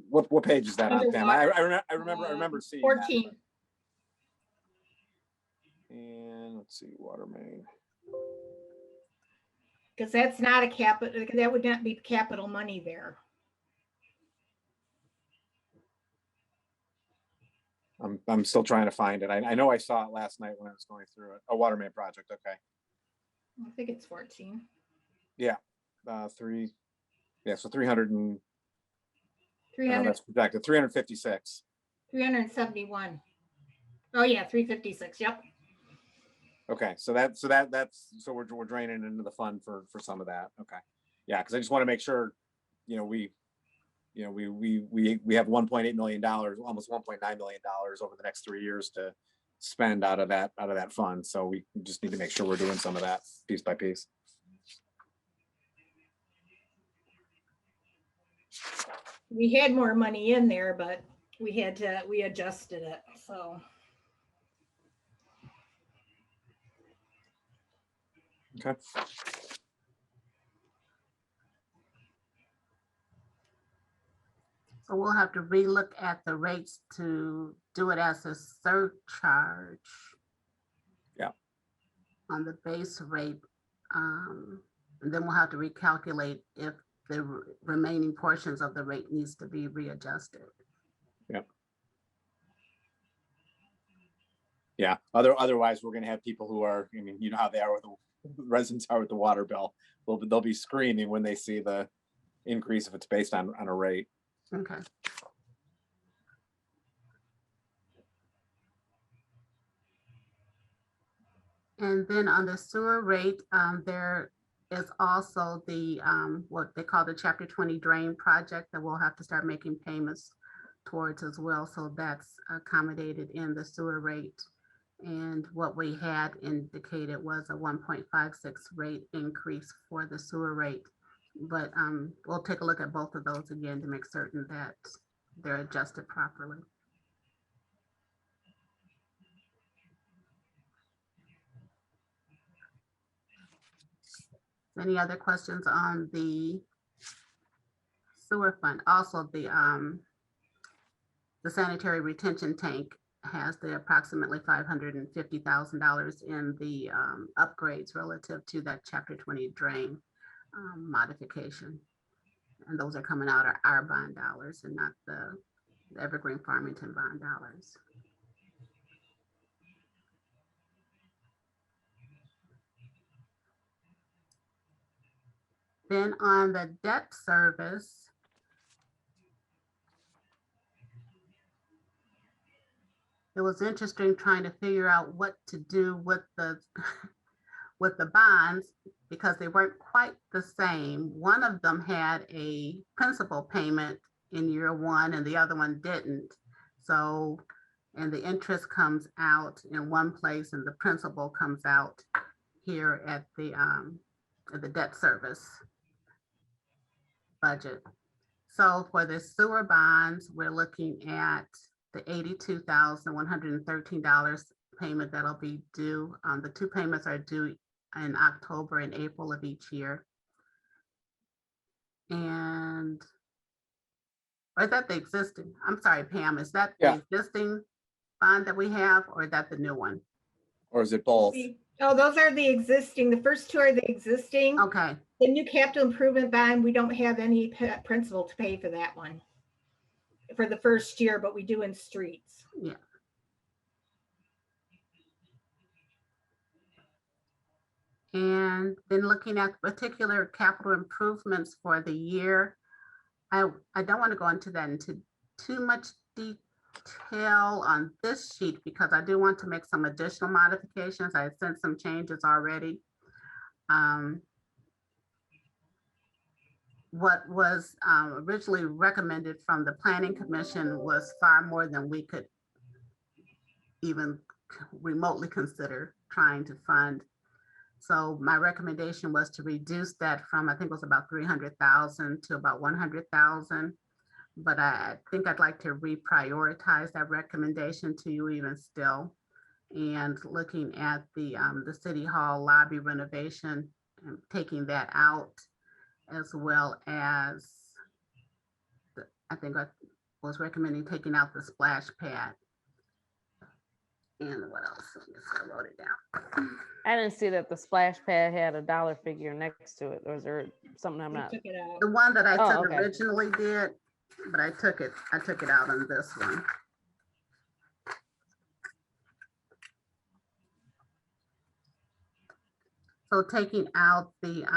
What page is that on, Pam? I remember seeing 14. that. And let's see, water main. Because that's not a capital, that would not be capital money there. I'm still trying to find it. I know I saw it last night when I was going through it. A water main project. Okay. I think it's 14. Yeah. 3. Yeah. So 300 and 300, that's projected 356. 371. Oh yeah, 356. Yep. Okay. So we're draining into the fund for some of that. Okay. Yeah. Cause I just want to make sure, we have $1.8 million, almost $1.9 million over the next 3 years to spend out of that fund. So we just need to make sure we're doing some of that piece by piece. We had more money in there, but we adjusted it, so. Okay. So we'll have to relook at the rates to do it as a surcharge. Yeah. On the base rate. And then we'll have to recalculate if the remaining portions of the rate needs to be readjusted. Yeah, otherwise, we're gonna have people who are, I mean, you know how they are with the residents are with the water bill. They'll be screaming when they see the increase if it's based on a rate. Okay. And then on the sewer rate, there is also the, what they call the Chapter 20 drain project that we'll have to start making payments towards as well. So that's accommodated in the sewer rate. And what we had indicated was a 1.56 rate increase for the sewer rate. But we'll take a look at both of those again to make certain that they're adjusted properly. Any other questions on the sewer fund? Also, the sanitary retention tank has the approximately $550,000 in the upgrades relative to that Chapter 20 drain modification. And those are coming out of our bond dollars and not the Evergreen Farmington bond dollars. Then on the debt service, it was interesting trying to figure out what to do with the with the bonds because they weren't quite the same. One of them had a principal payment in year one and the other one didn't. So, and the interest comes out in one place and the principal comes out here at the debt service budget. So for the sewer bonds, we're looking at the $82,113 payment that'll be due. The two payments are due in October and April of each year. And or is that the existing? I'm sorry, Pam, is that the existing bond that we have or is that the new one? Or is it both? Oh, those are the existing. The first two are the existing. Okay. The new capital improvement bond, we don't have any principal to pay for that one for the first year, but we do in streets. Yeah. And then looking at particular capital improvements for the year, I don't want to go into that into too much detail on this sheet because I do want to make some additional modifications. I sent some changes already. What was originally recommended from the Planning Commission was far more than we could even remotely consider trying to fund. So my recommendation was to reduce that from, I think it was about 300,000 to about 100,000. But I think I'd like to reprioritize that recommendation to you even still. And looking at the City Hall lobby renovation and taking that out, as well as I think I was recommending taking out the splash pad. And what else? I wrote it down. I didn't see that the splash pad had a dollar figure next to it. Or is there something I'm not? Took it out. The one that I took okay. originally did, but I took it out on this one. So taking out the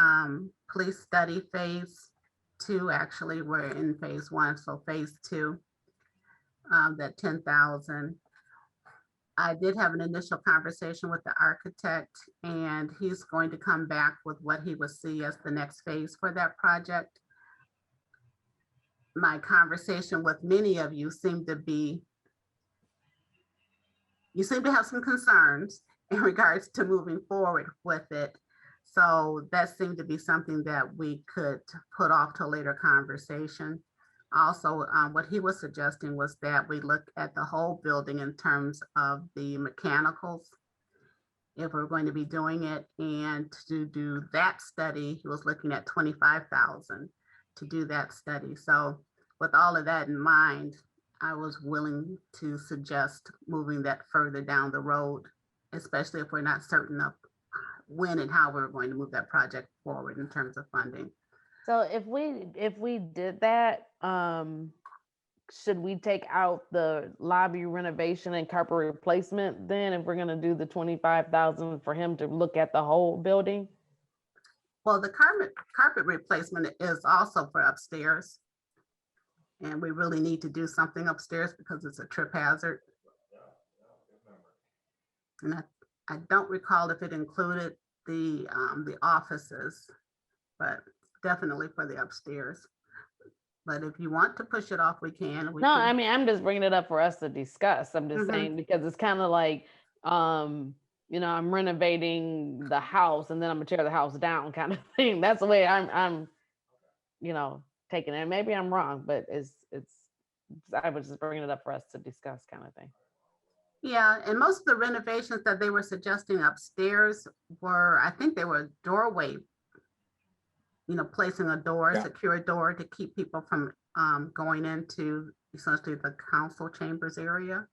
police study phase 2, actually we're in phase 1, so phase 2, that 10,000. I did have an initial conversation with the architect and he's going to come back with what he would see as the next phase for that project. My conversation with many of you seem to have some concerns in regards to moving forward with it. So that seemed to be something that we could put off to a later conversation. Also, what he was suggesting was that we look at the whole building in terms of the mechanicals, if we're going to be doing it. And to do that study, he was looking at 25,000 to do that study. So with all of that in mind, I was willing to suggest moving that further down the road, especially if we're not certain of when and how we're going to move that project forward in terms of funding. So if we did that, should we take out the lobby renovation and carpet replacement then, if we're gonna do the 25,000 for him to look at the whole building? Well, the carpet replacement is also for upstairs. And we really need to do something upstairs because it's a trip hazard. And I don't recall if it included the offices, but definitely for the upstairs. But if you want to push it off, we can. No, I mean, I'm just bringing it up for us to discuss. I'm just saying, because it's kind of like, you know, I'm renovating the house and then I'm gonna tear the house down kind of thing. That's the way I'm, you know, taking it. Maybe I'm wrong, but I was just bringing it up for us to discuss kind of thing. Yeah, and most of the renovations that they were suggesting upstairs were, I think they were doorway, you know, placing a door, secure door to keep people from going into essentially the council chambers area.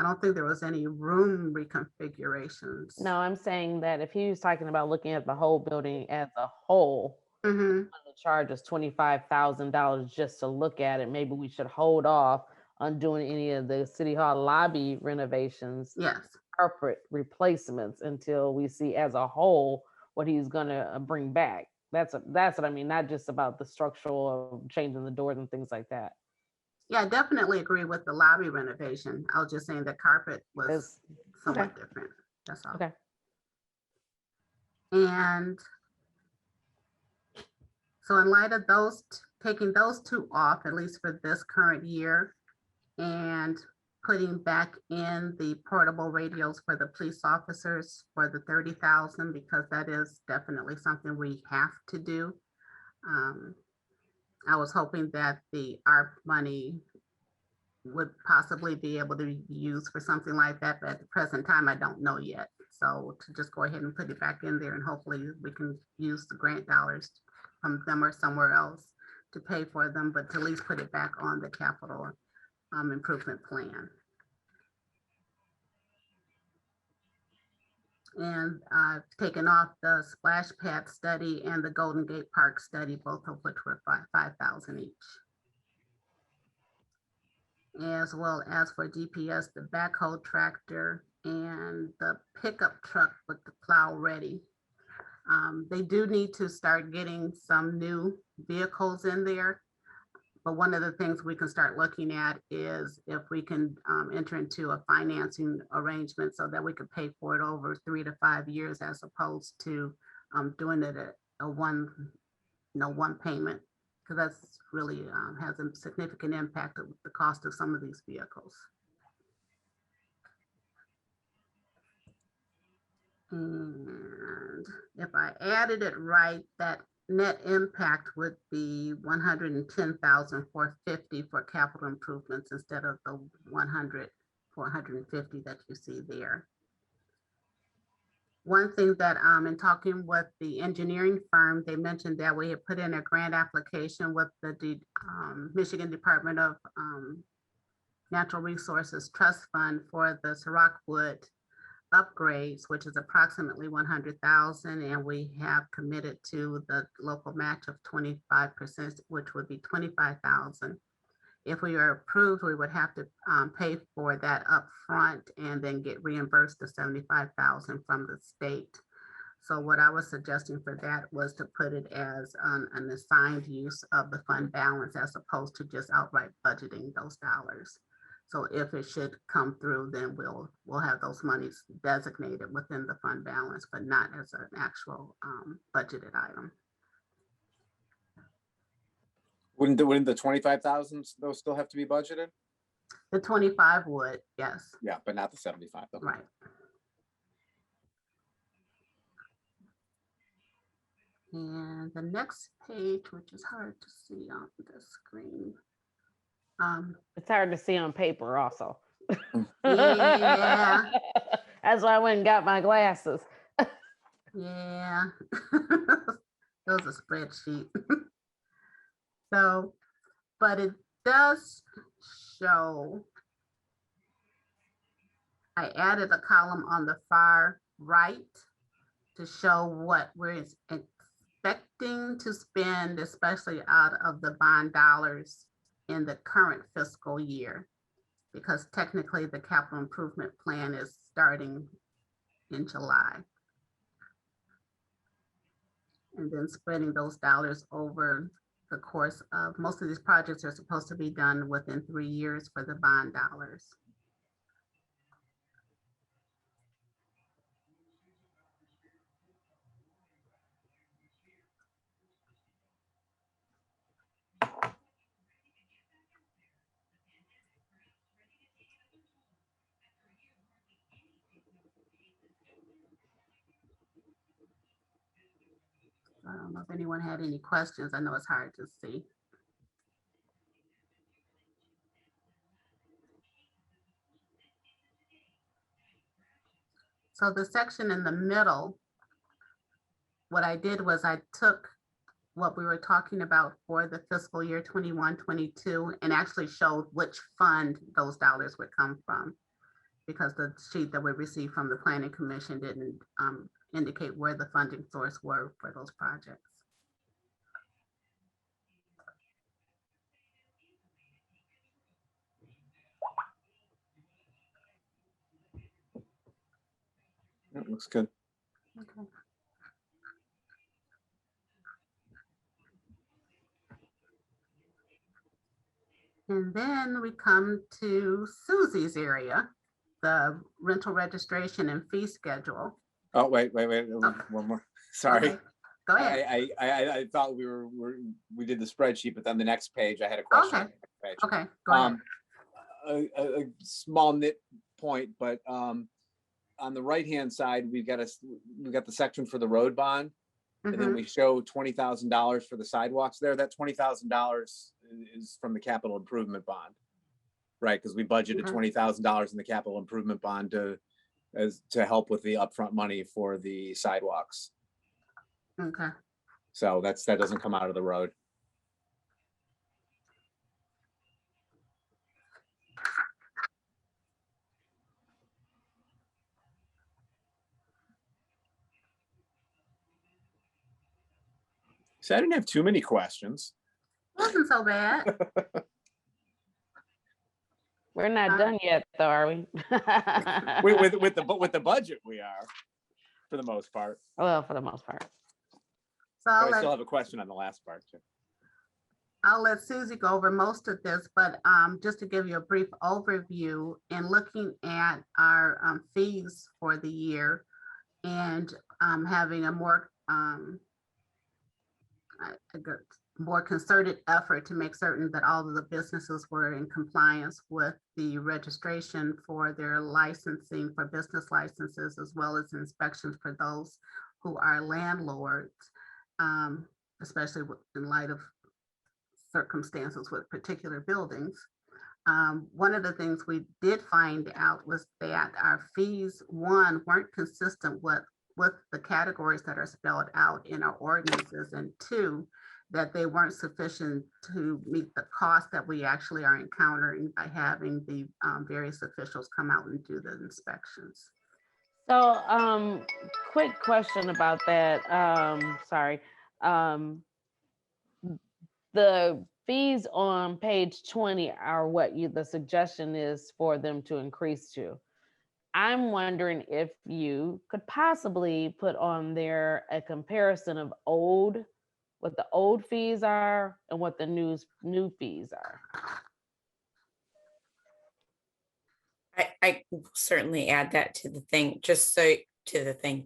I don't think there was any room reconfigurations. No, I'm saying that if he was talking about looking at the whole building as a whole, Mm-hmm. the charge is $25,000 just to look at it. Maybe we should hold off on doing any of the city hall lobby renovations, Yes. carpet replacements, until we see as a whole what he's gonna bring back. That's what I mean, not just about the structural of changing the doors and things like that. Yeah, I definitely agree with the lobby renovation. I was just saying the carpet was It's- somewhat different. That's all. Okay. And so in light of those, taking those two off, at least for this current year, and putting back in the portable radios for the police officers for the 30,000, because that is definitely something we have to do. I was hoping that the ARP money would possibly be able to be used for something like that, but at the present time, I don't know yet. So to just go ahead and put it back in there, and hopefully we can use the grant dollars from them or somewhere else to pay for them, but to at least put it back on the capital improvement plan. And I've taken off the splash pad study and the Golden Gate Park study, both of which were 5,000 each. As well as for DPS, the backhoe tractor and the pickup truck with the plow ready. They do need to start getting some new vehicles in there. But one of the things we can start looking at is if we can enter into a financing arrangement so that we could pay for it over 3 to 5 years, as opposed to doing it at a one payment, because that's really has a significant impact of the cost of some of these vehicles. And if I added it right, that net impact would be 110,450 for capital improvements instead of the 450 that you see there. One thing that in talking with the engineering firm, they mentioned that we had put in a grant application with the Michigan Department of Natural Resources Trust Fund for the Rockwood upgrades, which is approximately 100,000, and we have committed to the local match of 25%, which would be 25,000. If we are approved, we would have to pay for that up front and then get reimbursed the 75,000 from the state. So what I was suggesting for that was to put it as an assigned use of the fund balance, as opposed to just outright budgeting those dollars. So if it should come through, then we'll have those monies designated within the fund balance, but not as an actual budgeted item. Wouldn't the 25,000 those still have to be budgeted? The 25 would, yes. Yeah, but not the 75. Okay. Right. And And the next page, which is hard to see on the screen. It's hard to see on paper also. Yeah. That's why I went and got my glasses. Yeah. It was a spreadsheet. So, but it does show, I added a column on the far right to show what we're expecting to spend, especially out of the bond dollars in the current fiscal year. Because technically the capital improvement plan is starting in July. And then spreading those dollars over the course of, most of these projects are supposed to be done within 3 years for the bond dollars. I don't know if anyone had any questions. I know it's hard to see. So the section in the middle, what I did was I took what we were talking about for the fiscal year 21-22 and actually showed which fund those dollars would come from, because the sheet that we received from the Planning Commission didn't indicate where the funding source were for those projects. That looks good. Okay. And then we come to Susie's area, the rental registration and fee schedule. Oh, wait, Oh. one more. Sorry. Okay, go ahead. I thought we did the spreadsheet, but then the next page, I had a question. Okay. on the next page. Okay, go ahead. A small nit point, but on the right-hand side, we've got the section for the road bond. And then Mhm. we show $20,000 for the sidewalks there. That $20,000 is from the capital improvement bond. Right, because we budgeted Okay. $20,000 in the capital improvement bond to help with the upfront money for the sidewalks. Okay. So that doesn't come out of the road. So I didn't have too many questions. Wasn't so bad. We're not done yet, though, are we? With the budget, we are, for the most part. Well, for the most part. So But I'll I still let, have a question on the last part too. I'll let Susie go over most of this, but just to give you a brief overview, in looking at our fees for the year and having a more more concerted effort to make certain that all of the businesses were in compliance with the registration for their licensing for business licenses, as well as inspections for those who are landlords, especially in light of circumstances with particular buildings. One of the things we did find out was that our fees, one, weren't consistent with the categories that are spelled out in our ordinances, and two, that they weren't sufficient to meet the cost that we actually are encountering by having the various officials come out and do the inspections. So, quick question about that. Sorry. The fees on page 20 are what the suggestion is for them to increase to. I'm wondering if you could possibly put on there a comparison of what the old fees are and what the new fees are. I will certainly add that to the thing,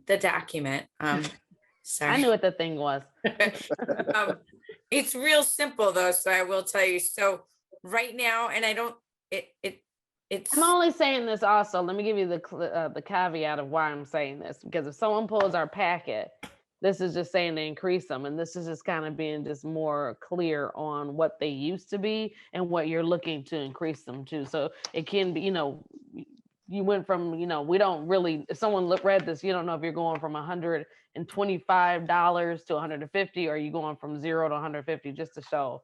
the document. Sorry. I knew what the thing was. It's real simple though, so I will tell you. So right now, and it's. I'm only saying this also. Let me give you the caveat of why I'm saying this, because if someone pulls our packet, This is just saying to increase them, and this is just kind of being just more clear on what they used to be and what you're looking to increase them to. So it can be, you went from, we don't really, if someone read this, you don't know if you're going from $125 to 150, or you going from 0 to 150, just to show.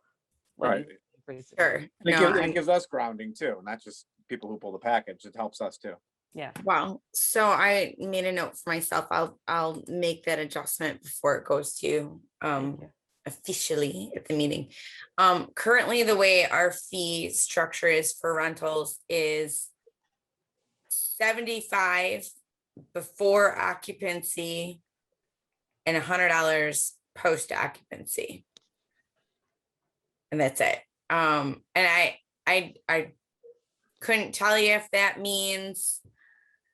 what Right. you increase it. Sure. And No, it gives us grounding too, not just people who pull the package. It helps us too. Yeah. wow. So I made a note for myself. I'll make that adjustment before it goes to Thank you. officially at the meeting. Currently the way our fee structure is for rentals is 75 before occupancy and $100 post occupancy. And that's it. And I couldn't tell you if that means,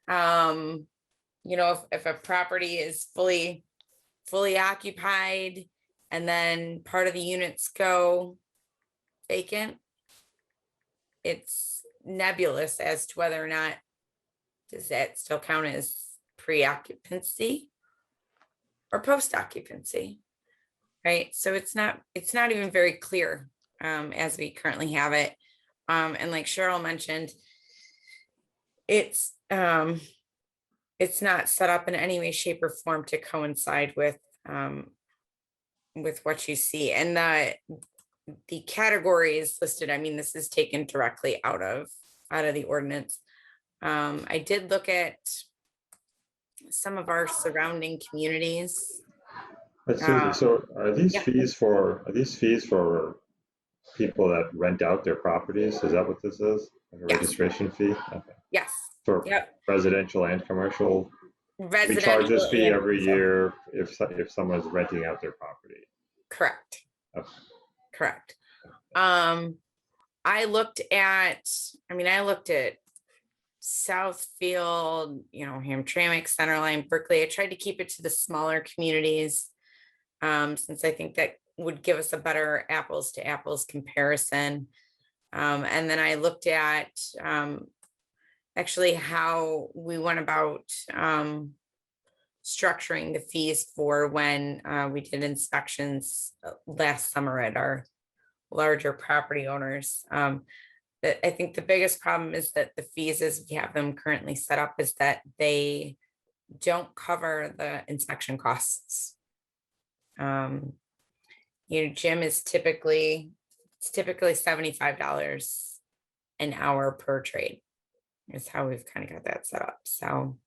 if a property is fully occupied and then part of the units go vacant. It's nebulous as to whether or not, does that still count as pre-occupancy or post-occupancy? Right, so it's not even very clear as we currently have it. And like Cheryl mentioned, it's not set up in any way, shape, or form to coincide with what you see. And the categories listed, I mean, this is taken directly out of the ordinance. I did look at some of our surrounding communities. But Susie, so are these yeah. fees for people that rent out their properties? Is that what this is? Like a Yes. registration fee? Okay. Yes. For Yep. residential and commercial? We charge Residential this fee and every commercial. year if someone's renting out their property. Correct. Okay. Correct. I looked at Southfield, Hamtramck, Centerline, Berkeley. I tried to keep it to the smaller communities, since I think that would give us a better apples to apples comparison. And then I looked at actually how we went about structuring the fees for when we did inspections last summer at our larger property owners. I think the biggest problem is that the fees as we have them currently set up is that they don't cover the inspection costs. Jim is typically $75 an hour per trade is how we've kind of got that set up. So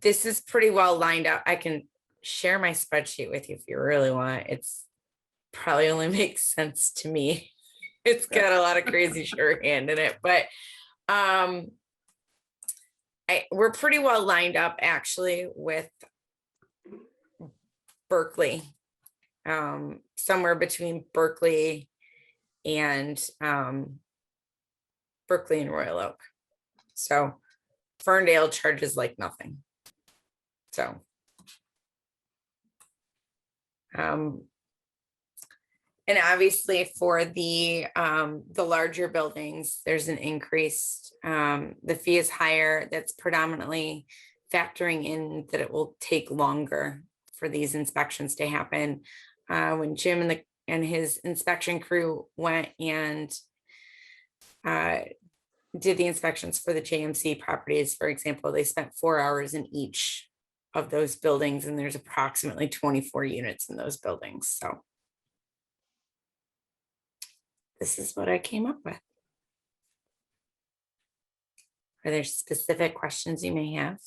this is pretty well lined up. I can share my spreadsheet with you if you really want. It's probably only makes sense to me. It's got a lot of crazy shorthand in it, but we're pretty well lined up actually with Berkeley, somewhere between Berkeley and Royal Oak. So Ferndale charges like nothing. So and obviously for the larger buildings, there's an increase. The fee is higher. That's predominantly factoring in that it will take longer for these inspections to happen. When Jim and his inspection crew went and did the inspections for the JMC properties, for example, they spent 4 hours in each of those buildings, and there's approximately 24 units in those buildings. So this is what I came up with. Are there specific questions you may have?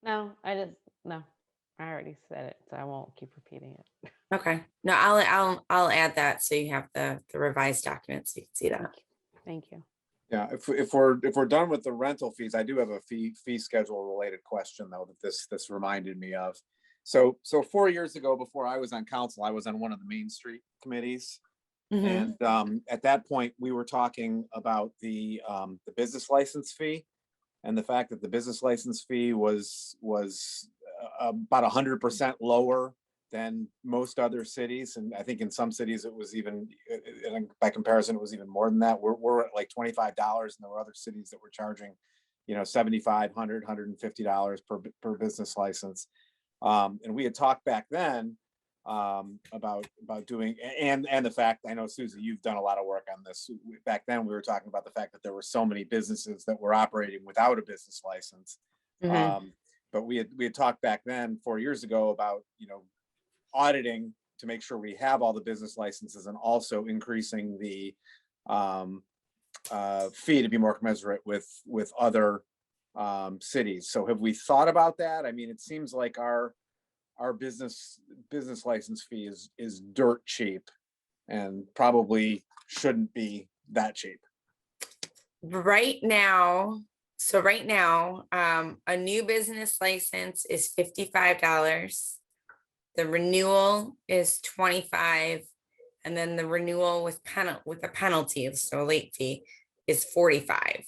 No, I already said it, so I won't keep repeating it. Okay, no, I'll add that so you have the revised documents, so you can see that. Thank you. Yeah, if we're done with the rental fees, I do have a fee schedule related question though that this reminded me of. So 4 years ago, before I was on council, I was on one of the Main Street committees. Mhm. And at that point, we were talking about the business license fee and the fact that the business license fee was about 100% lower than most other cities. And I think in some cities it was even, by comparison, it was even more than that. We're at like $25, and there were other cities that were charging, $75, $100, $150 per business license. And we had talked back then about doing, and the fact, I know, Susie, you've done a lot of work on this. Back then, we were talking about the fact that there were so many businesses that were operating without a business license. But we had talked back then 4 years ago about, auditing to make sure we have all the business licenses, and also increasing the fee to be more commensurate with other cities. So have we thought about that? I mean, it seems like our business license fee is dirt cheap, and probably shouldn't be that cheap. Right now, a new business license is $55. The renewal is $25, and then the renewal with a penalty, so late fee, is $45.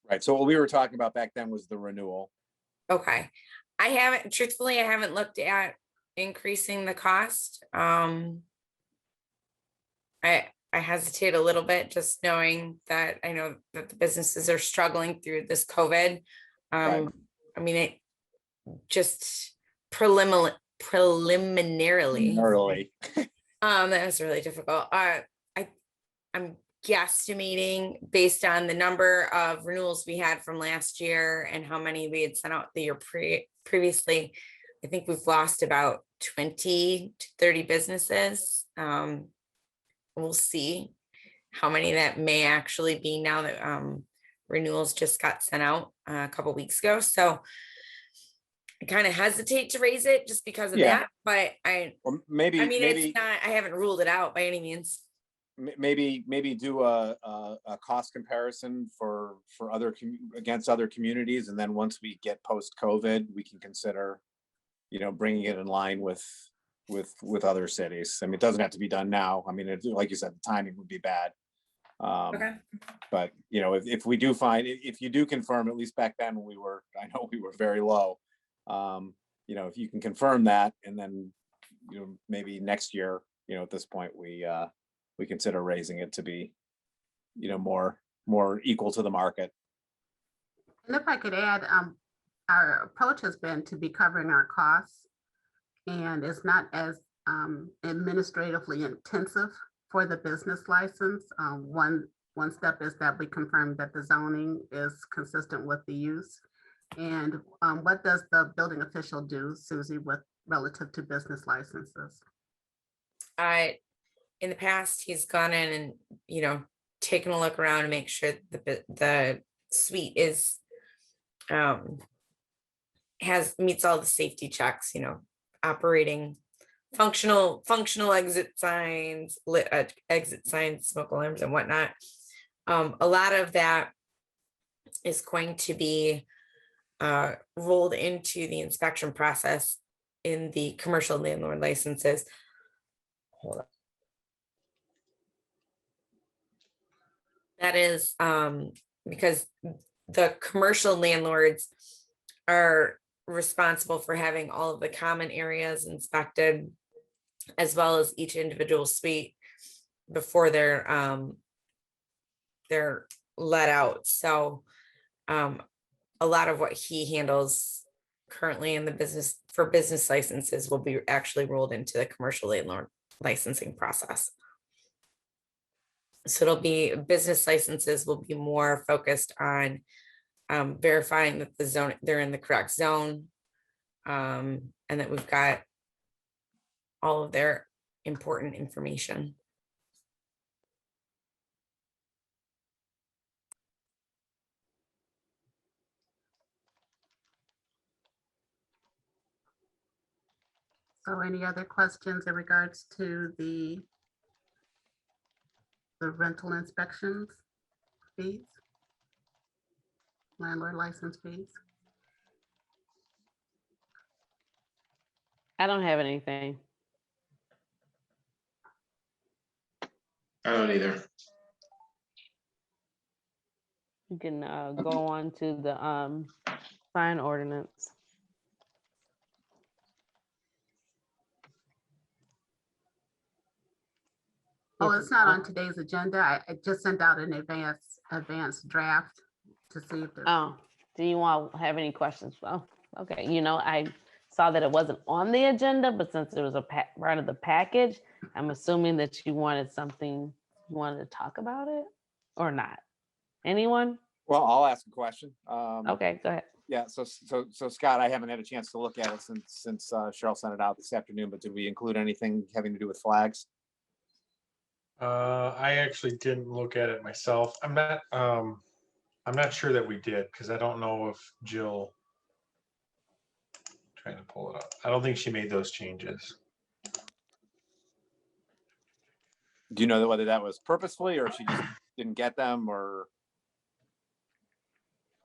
Right. So what we were talking about back then was the renewal. Okay. I haven't looked at increasing the cost. I hesitate a little bit, just knowing that I know that the businesses are struggling through this COVID. Right. I mean, it just preliminarily, that was really difficult. I'm guesstimating based on the number of renewals we had from last year and how many we had sent out the year previously. I think we've lost about 20 to 30 businesses. We'll see how many that may actually be now that renewals just got sent out a couple weeks ago. So I kind of hesitate to raise it just because of that, but maybe it's not, I haven't ruled it out by any means. Maybe do a cost comparison for against other communities, and then once we get post COVID, we can consider, bringing it in line with other cities. I mean, it doesn't have to be done now. I mean, like you said, the timing would be bad. Okay. But if we do find, if you do confirm, at least back then when I know we were very low. If you can confirm that, and then maybe next year, at this point we consider raising it to be more equal to the market. And if I could add, our approach has been to be covering our costs, and it's not as administratively intensive for the business license. One step is that we confirm that the zoning is consistent with the use. And what does the building official do, Susie, relative to business licenses? In the past, he's gone in and taken a look around to make sure the suite is meets all the safety checks, operating functional exit signs, exit signs, smoke alarms and whatnot. A lot of that is going to be rolled into the inspection process in the commercial landlord licenses. Hold on. That is because the commercial landlords are responsible for having all of the common areas inspected, as well as each individual suite before they're let out. So a lot of what he handles currently in the business licenses will be actually rolled into the commercial landlord licensing process. So it'll be business licenses will be more focused on verifying that they're in the correct zone, and that we've got all of their important information. So any other questions in regards to the rental inspections fees, landlord license fees? I don't have anything. I don't either. You can go on to the sign ordinance. Oh, If it's not on not- today's agenda. I just sent out an advanced draft to see if there's. Oh, do you all have any questions? Well, okay, I saw that it wasn't on the agenda, but since it was a part of the package, I'm assuming that you wanted to talk about it or not? Anyone? Well, I'll ask a question. Okay, go ahead. Yeah, so Scott, I haven't had a chance to look at it since Cheryl sent it out this afternoon, but did we include anything having to do with flags? I actually didn't look at it myself. I'm not sure that we did because I don't know if Jill, trying to pull it up. I don't think she made those changes. Do you know whether that was purposefully or she just didn't get them or?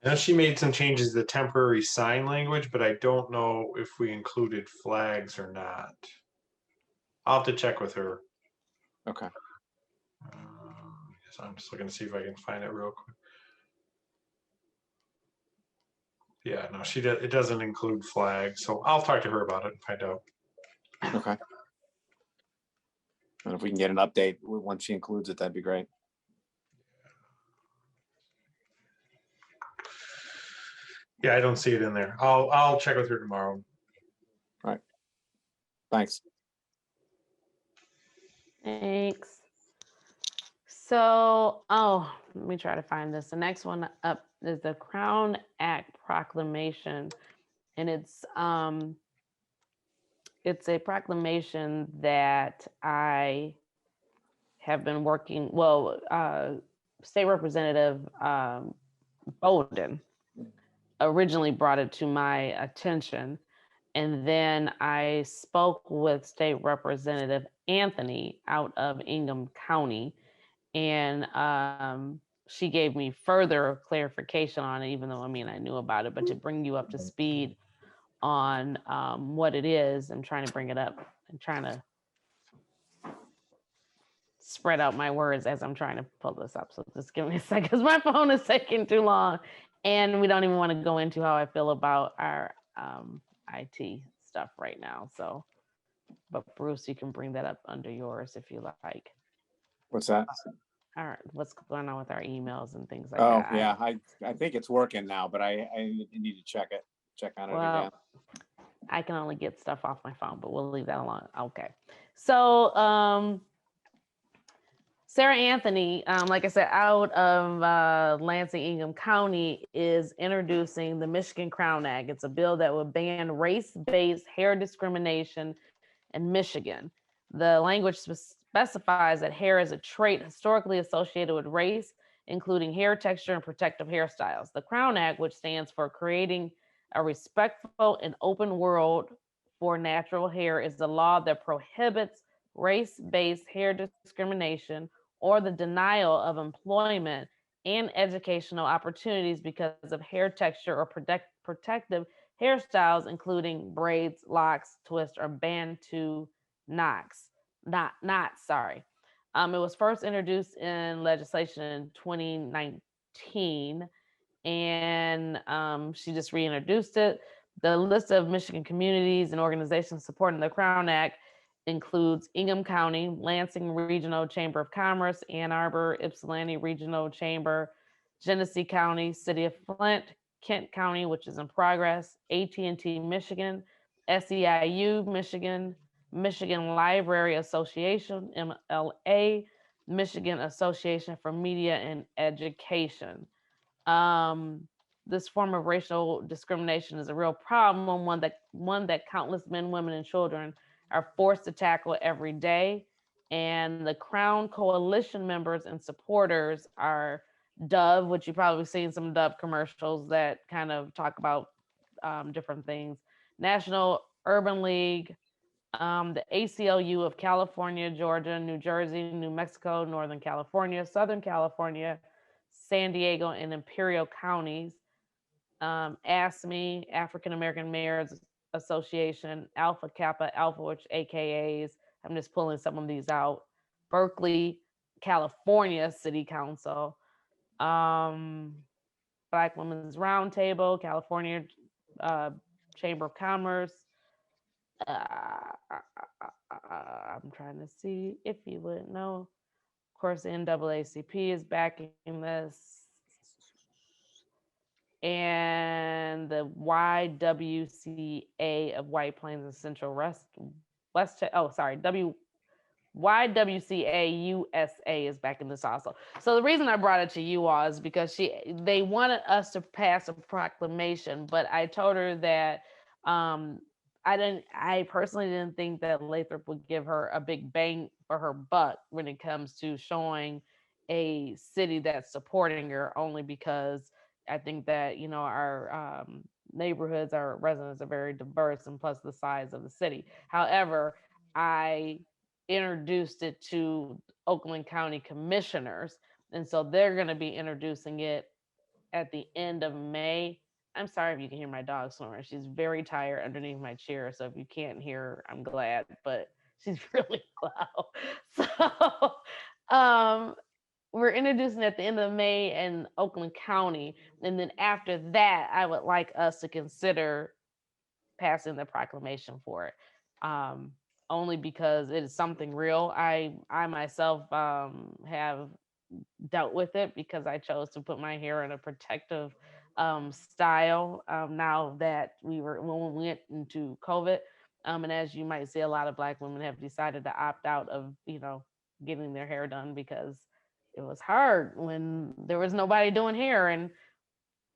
I know she made some changes to the temporary sign language, but I don't know if we included flags or not. I'll have to check with her. Okay. So I'm just looking to see if I can find it real quick. Yeah, no, it doesn't include flags, so I'll talk to her about it and find out. Okay. And if we can get an update once she includes it, that'd be great. Yeah, I don't see it in there. I'll check with her tomorrow. Thanks. Thanks. So, let me try to find this. The next one up is the Crown Act Proclamation, and it's a proclamation that I have been working. State Representative Bowden originally brought it to my attention. And then I spoke with State Representative Anthony out of Ingham County, and she gave me further clarification on it, even though, I knew about it, but to bring you up to speed on what it is, I'm trying to bring it up and trying to spread out my words as I'm trying to pull this up. So just give me a second, because my phone is taking too long. And we don't even want to go into how I feel about our IT stuff right now. So, but Bruce, you can bring that up under yours if you like. What's that? All right, what's going on with our emails and things like Oh, that? yeah, I think it's working now, but I need to check on it again. I can only get stuff off my phone, but we'll leave that alone. Okay. So, Sarah Anthony, like I said, out of Lansing, Ingham County, is introducing the Michigan Crown Act. It's a bill that would ban race-based hair discrimination in Michigan. The language specifies that hair is a trait historically associated with race, including hair texture and protective hairstyles. The Crown Act, which stands for Creating a Respectful and Open World for Natural Hair, is the law that prohibits race-based hair discrimination or the denial of employment and educational opportunities because of hair texture or protective hairstyles, including braids, locks, twists, or Bantu knots. It was first introduced in legislation in 2019, and she just reintroduced it. The list of Michigan communities and organizations supporting the Crown Act includes Ingham County, Lansing Regional Chamber of Commerce, Ann Arbor, Ypsilanti Regional Chamber, Genesee County, City of Flint, Kent County, which is in progress, AT&T Michigan, SEIU Michigan, Michigan Library Association, MLA, Michigan Association for Media and Education. This form of racial discrimination is a real problem, one that countless men, women, and children are forced to tackle every day. And the Crown Coalition members and supporters are Dove, which you've probably seen some Dove commercials that kind of talk about different things, National Urban League, the ACLU of California, Georgia, New Jersey, New Mexico, Northern California, Southern California, San Diego, and Imperial counties, ASME, African American Mayors Association, Alpha Kappa Alpha, which AKAs, I'm just pulling some of these out, Berkeley, California City Council, Black Women's Roundtable, California Chamber of Commerce. I'm trying to see if you would know. course, the NAACP is backing this. And the YWCA of White Plains and Central YWCA USA is backing this also. So the reason I brought it to you all is because they wanted us to pass a proclamation, but I told her that I personally didn't think that Lathrup would give her a big bang for her buck when it comes to showing a city that's supporting her, only because I think that, our neighborhoods, our residents are very diverse, and plus the size of the city. However, I introduced it to Oakland County commissioners, and so they're going to be introducing it at the end of May. I'm sorry if you can hear my dog snoring. She's very tired underneath my chair, so if you can't hear her, I'm glad, but she's really loud. So we're introducing at the end of May in Oakland County, and then after that, I would like us to consider passing the proclamation for it. Only because it is something real. I myself have dealt with it because I chose to put my hair in a protective style now that when we went into COVID. And as you might see, a lot of Black women have decided to opt out of, getting their hair done because it was hard when there was nobody doing hair, and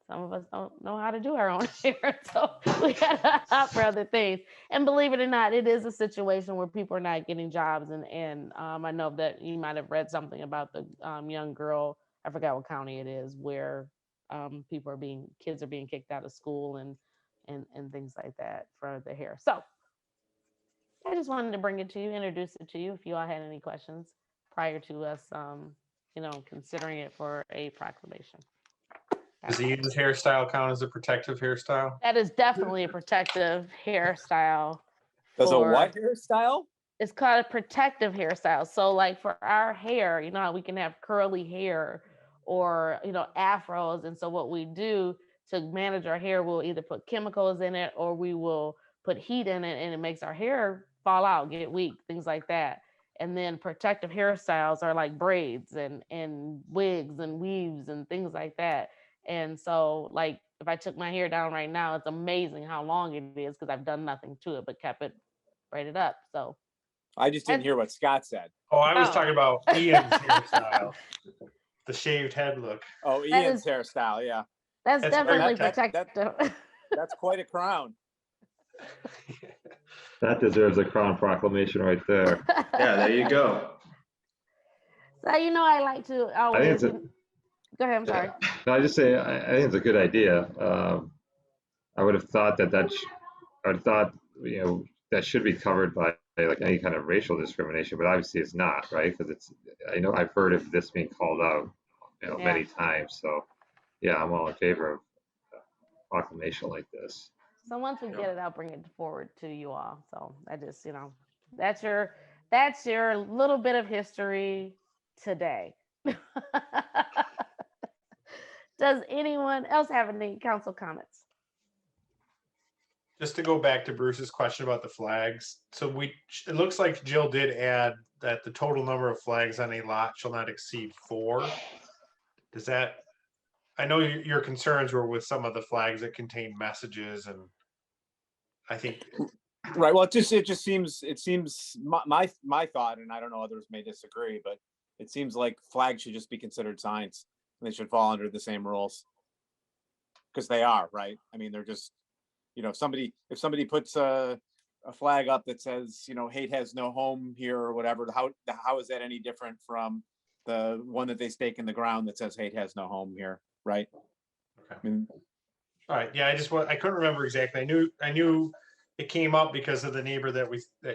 some of us don't know how to do our own hair, so we had to opt for other things. And believe it or not, it is a situation where people are not getting jobs. And I know that you might have read something about the young girl, I forgot what county it is, where kids are being kicked out of school and things like that for their hair. So I just wanted to bring it to you, introduce it to you, if you all had any questions prior to us, considering it for a proclamation. Does the Eden's hairstyle count as a protective hairstyle? That is definitely a protective hairstyle. Does a what hairstyle? It's called a protective hairstyle. So like for our hair, how we can have curly hair or, afros. And so what we do to manage our hair, we'll either put chemicals in it or we will put heat in it, and it makes our hair fall out, get weak, things like that. And then protective hairstyles are like braids and wigs and weaves and things like that. And so, like, if I took my hair down right now, it's amazing how long it is because I've done nothing to it but kept it braided up. So I just didn't hear what Scott said. Oh, I was talking about Ian's hairstyle, the shaved head look. Oh, Ian's hairstyle, yeah. That's definitely protective. protective. That's quite a crown. That deserves a crown proclamation right there. Yeah, there you go. So I like to always. I think it's Go ahead. I'm sorry. No, I just say I think it's a good idea. I would have thought that that should be covered by like any kind of racial discrimination, but obviously it's not, right? Because I've heard of this being called out, many times. So yeah, I'm all in favor of a proclamation like this. So once we get it, I'll bring it forward to you all. So I just, that's your little bit of history today. Does anyone else have any council comments? Just to go back to Bruce's question about the flags. So it looks like Jill did add that the total number of flags on a lot shall not exceed 4. Does that, I know your concerns were with some of the flags that contain messages, and I think. Right. Well, it just seems my thought, and I don't know, others may disagree, but it seems like flags should just be considered signs. They should fall under the same rules because they are, right? I mean, they're just, if somebody puts a flag up that says, hate has no home here or whatever, how is that any different from the one that they stake in the ground that says hate has no home here, right? Okay. I mean, all right. Yeah, I couldn't remember exactly. I knew it came up because of the neighbor that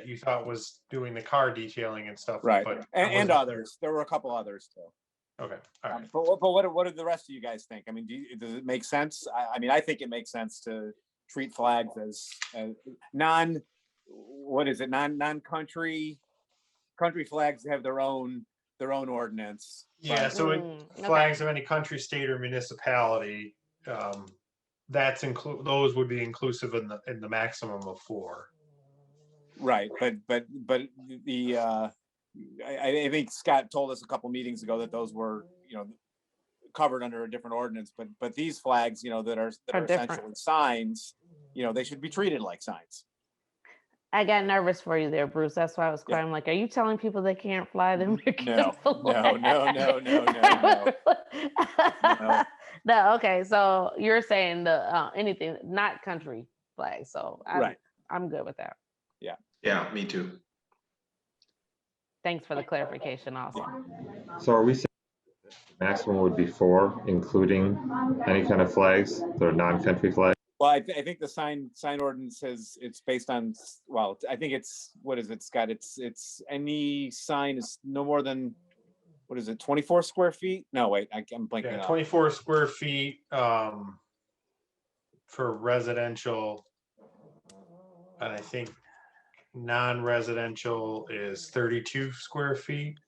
you thought was doing the car detailing and stuff. right. But And others. There were a couple others too. Okay. All right. But what do the rest of you guys think? I mean, does it make sense? I mean, I think it makes sense to treat flags as non-country flags have their own ordinance. Yeah. So flags of any country, state, or municipality, those would be inclusive in the maximum of 4. Right, but the I think Scott told us a couple meetings ago that those were, covered under a different ordinance, but these flags, that are different. essentially signs, they should be treated like signs. I got nervous for you there, Bruce. That's why I was Yeah. crying. Like, are you telling people they can't fly the American No. flag? No, okay. So you're saying the anything, not country flag. So Right. I'm good with that. Yeah, me too. Thanks for the clarification also. So are we saying maximum would be 4, including any kind of flags that are non-country flags? Well, I think the sign ordinance says it's based on, well, I think it's, what is it, Scott? It's any sign is no more than, what is it, 24 square feet? No, wait, I'm blanking. Yeah, out. 24 square feet for residential. And I think non-residential is 32 square feet.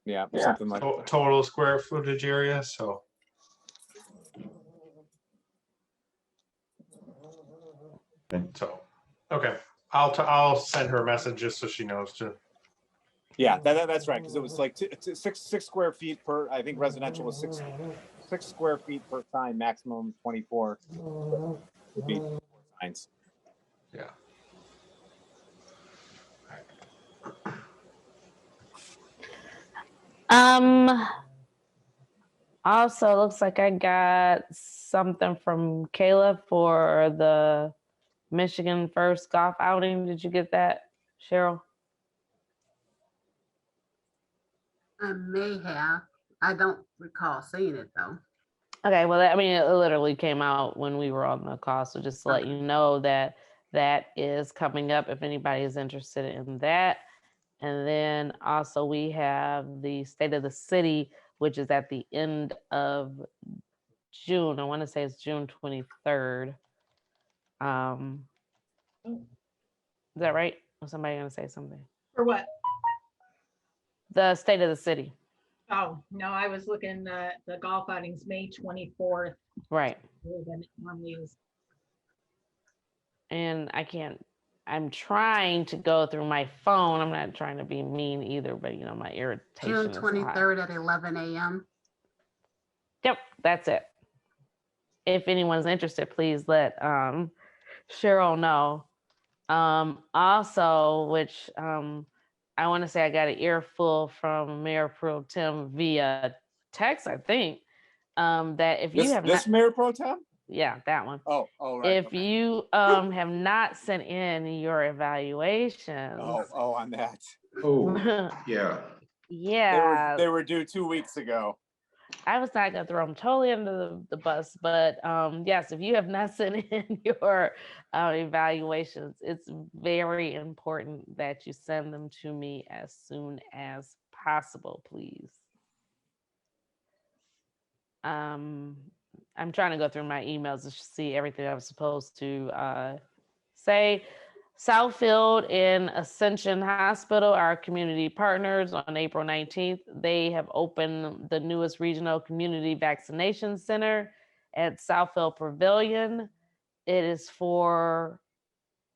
Yeah, something like that. Total square footage area, so. So, okay, I'll send her a message just so she knows to. Yeah, that's right, because it was like six square feet per, I think residential was six square feet per sign, maximum 24 would be signs. Yeah. Also looks like I got something from Kayla for the Michigan First golf outing. Did you get that, Cheryl? I may have. I don't recall seeing it though. Okay, well, I mean, it literally came out when we were on the call. So just to let you know that that is coming up if anybody is interested in that. And then also we have the State of the City, which is at the end of June. I want to say it's June 23rd. Is that right? Or somebody gonna say something? For what? The State of the City. Oh, no, I was looking, the golf outing's May 24th. Right. Than it normally is. And I'm trying to go through my phone. I'm not trying to be mean either, but my irritation June is high. 23rd at 11 a.m. Yep, that's it. If anyone's interested, please let Cheryl know. Also, which I want to say I got an earful from Mayor Pro Tem via text, I think, that if you have this Mayor Pro Tem? Yeah, that one. Oh, right. If you have not sent in your evaluations. Oh, on that. Oh, yeah. Yeah. They were due 2 weeks ago. I was not gonna throw them totally under the bus, but yes, if you have not sent in your evaluations, it's very important that you send them to me as soon as possible, please. I'm trying to go through my emails to see everything I was supposed to say. Southfield and Ascension Hospital, our community partners, on April 19th, they have opened the newest regional community vaccination center at Southfield Pavilion. It is for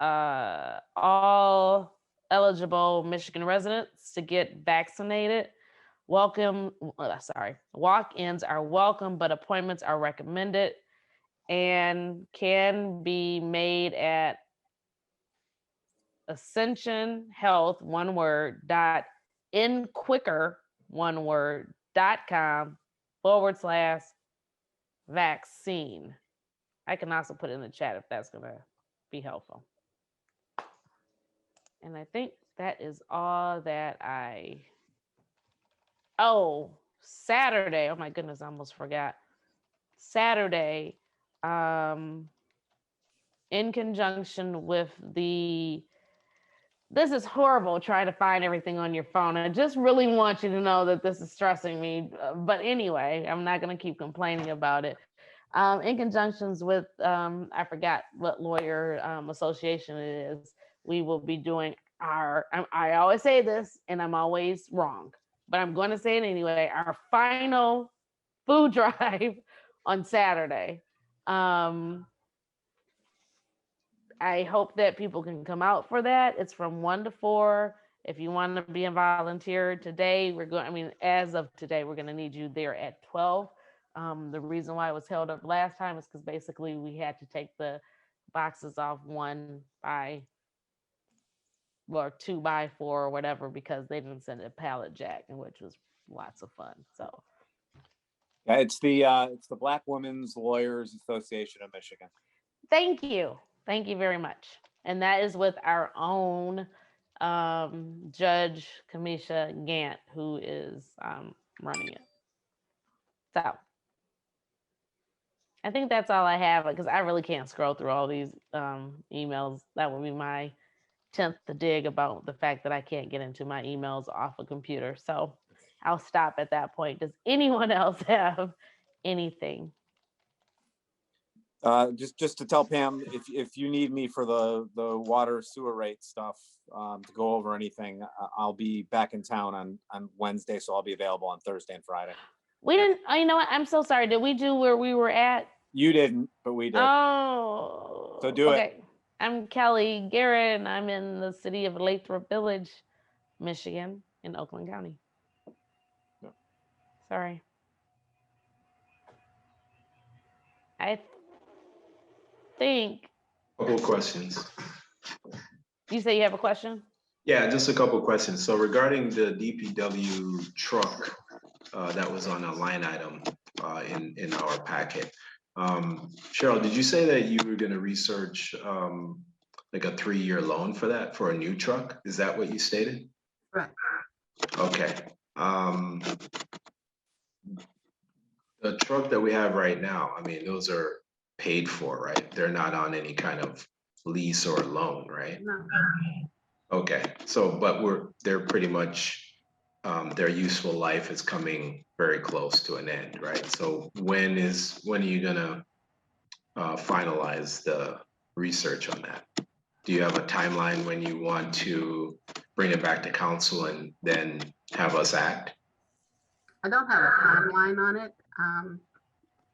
all eligible Michigan residents to get vaccinated. Walk-ins are welcome, but appointments are recommended and can be made at Ascension Health, one word, .inquicker.com/vaccine. I can also put it in the chat if that's going to be helpful. And I think that is all that Saturday. Oh my goodness, I almost forgot. Saturday, in conjunction with this is horrible trying to find everything on your phone. I just really want you to know that this is stressing me. But anyway, I'm not going to keep complaining about it. In conjunctions with, I forgot what lawyer association it is, we will be doing I always say this and I'm always wrong, but I'm going to say it anyway, our final food drive on Saturday. I hope that people can come out for that. It's from 1 to 4. If you want to be a volunteer today, as of today, we're going to need you there at 12. The reason why it was held up last time is because basically we had to take the boxes off 2 by 4 or whatever because they didn't send a pallet jack, which was lots of fun. So Yeah, it's the Black Women's Lawyers Association of Michigan. thank you very much. And that is with our own Judge Kamisha Gant, who is running it. So I think that's all I have because I really can't scroll through all these emails. That would be my 10th to dig about the fact that I can't get into my emails off a computer. So I'll stop at that point. Does anyone else have anything? Just to tell Pam, if you need me for the water sewer rate stuff to go over anything, I'll be back in town on Wednesday, so I'll be available on Thursday and Friday. We didn't. Oh, you know what? I'm so sorry. Did we do where we were at? You didn't, but we did. Oh, So do it. I'm Kelly Garrett, and I'm in the city of Lathrup Village, Michigan, in Oakland County. Yeah. Sorry. I think. Couple questions. You say you have a question? Yeah, just a couple questions. So regarding the DPW truck that was on a line item in our packet. Cheryl, did you say that you were going to research like a 3-year loan for that, for a new truck? Is that what you stated? Right. Okay. The truck that we have right now, I mean, those are paid for, right? They're not on any kind of lease or loan, right? No. Okay, so but they're pretty much their useful life is coming very close to an end, right? So when are you gonna finalize the research on that? Do you have a timeline when you want to bring it back to council and then have us act? I don't have a timeline on it.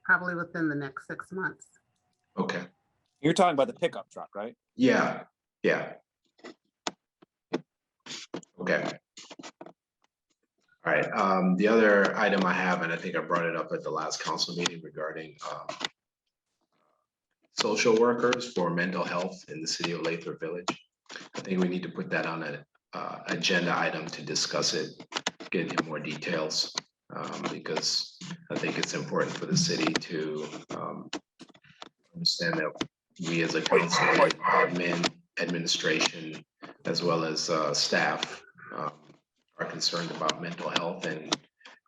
Probably within the next 6 months. Okay. You're talking about the pickup truck, right? Yeah. Okay. All right. The other item I have, and I think I brought it up at the last council meeting regarding social workers for mental health in the city of Lathrup Village. I think we need to put that on an agenda item to discuss it, get into more details, because I think it's important for the city to understand that we as a council, administration, as well as staff are concerned about mental health, and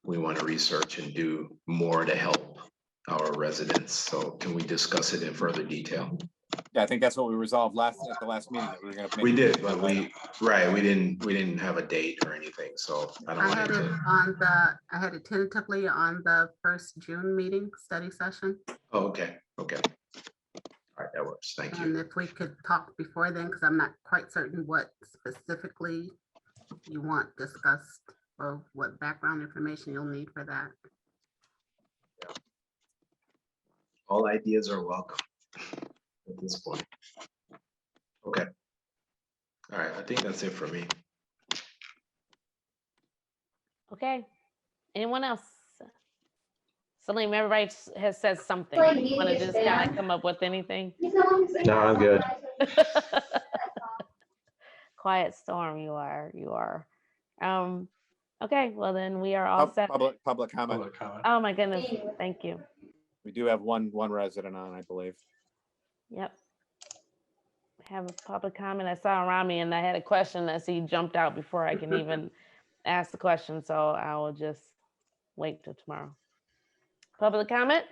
we want to research and do more to help our residents. So can we discuss it in further detail? Yeah, I think that's what we resolved at the last meeting, that we were going to. We did, but we didn't have a date or anything, so I don't I want had it it to. I had it tentatively on the first June meeting study session. Oh, okay. All right, that works. Thank you. And if we could talk before then, because I'm not quite certain what specifically you want discussed or what background information you'll need for that. All ideas are welcome at this point. Okay. All right, I think that's it for me. Okay. Anyone else? Salim, everybody has said something. You want to just kind of come up with anything? No, I'm good. Quiet storm, you are. Okay, well then we are all set. Public comment. Oh my goodness, thank you. We do have one resident on, I believe. Yep. Have a public comment. I saw around me and I had a question that he jumped out before I can even ask the question, so I will just wait till tomorrow. Public comment?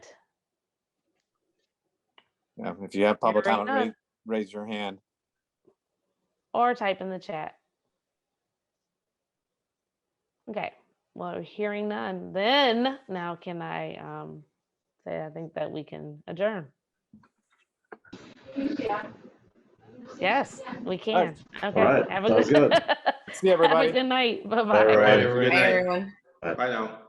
Yeah, if you have public Hearing comment, none. raise your hand. Or type in the chat. Okay, well, hearing none, then now can I say I think that we can adjourn? Yes, we can. Okay, All right, have a sounds good. See everybody. Have a good night. Bye, Bye-bye. everybody. Good Bye, night. everyone. Bye now.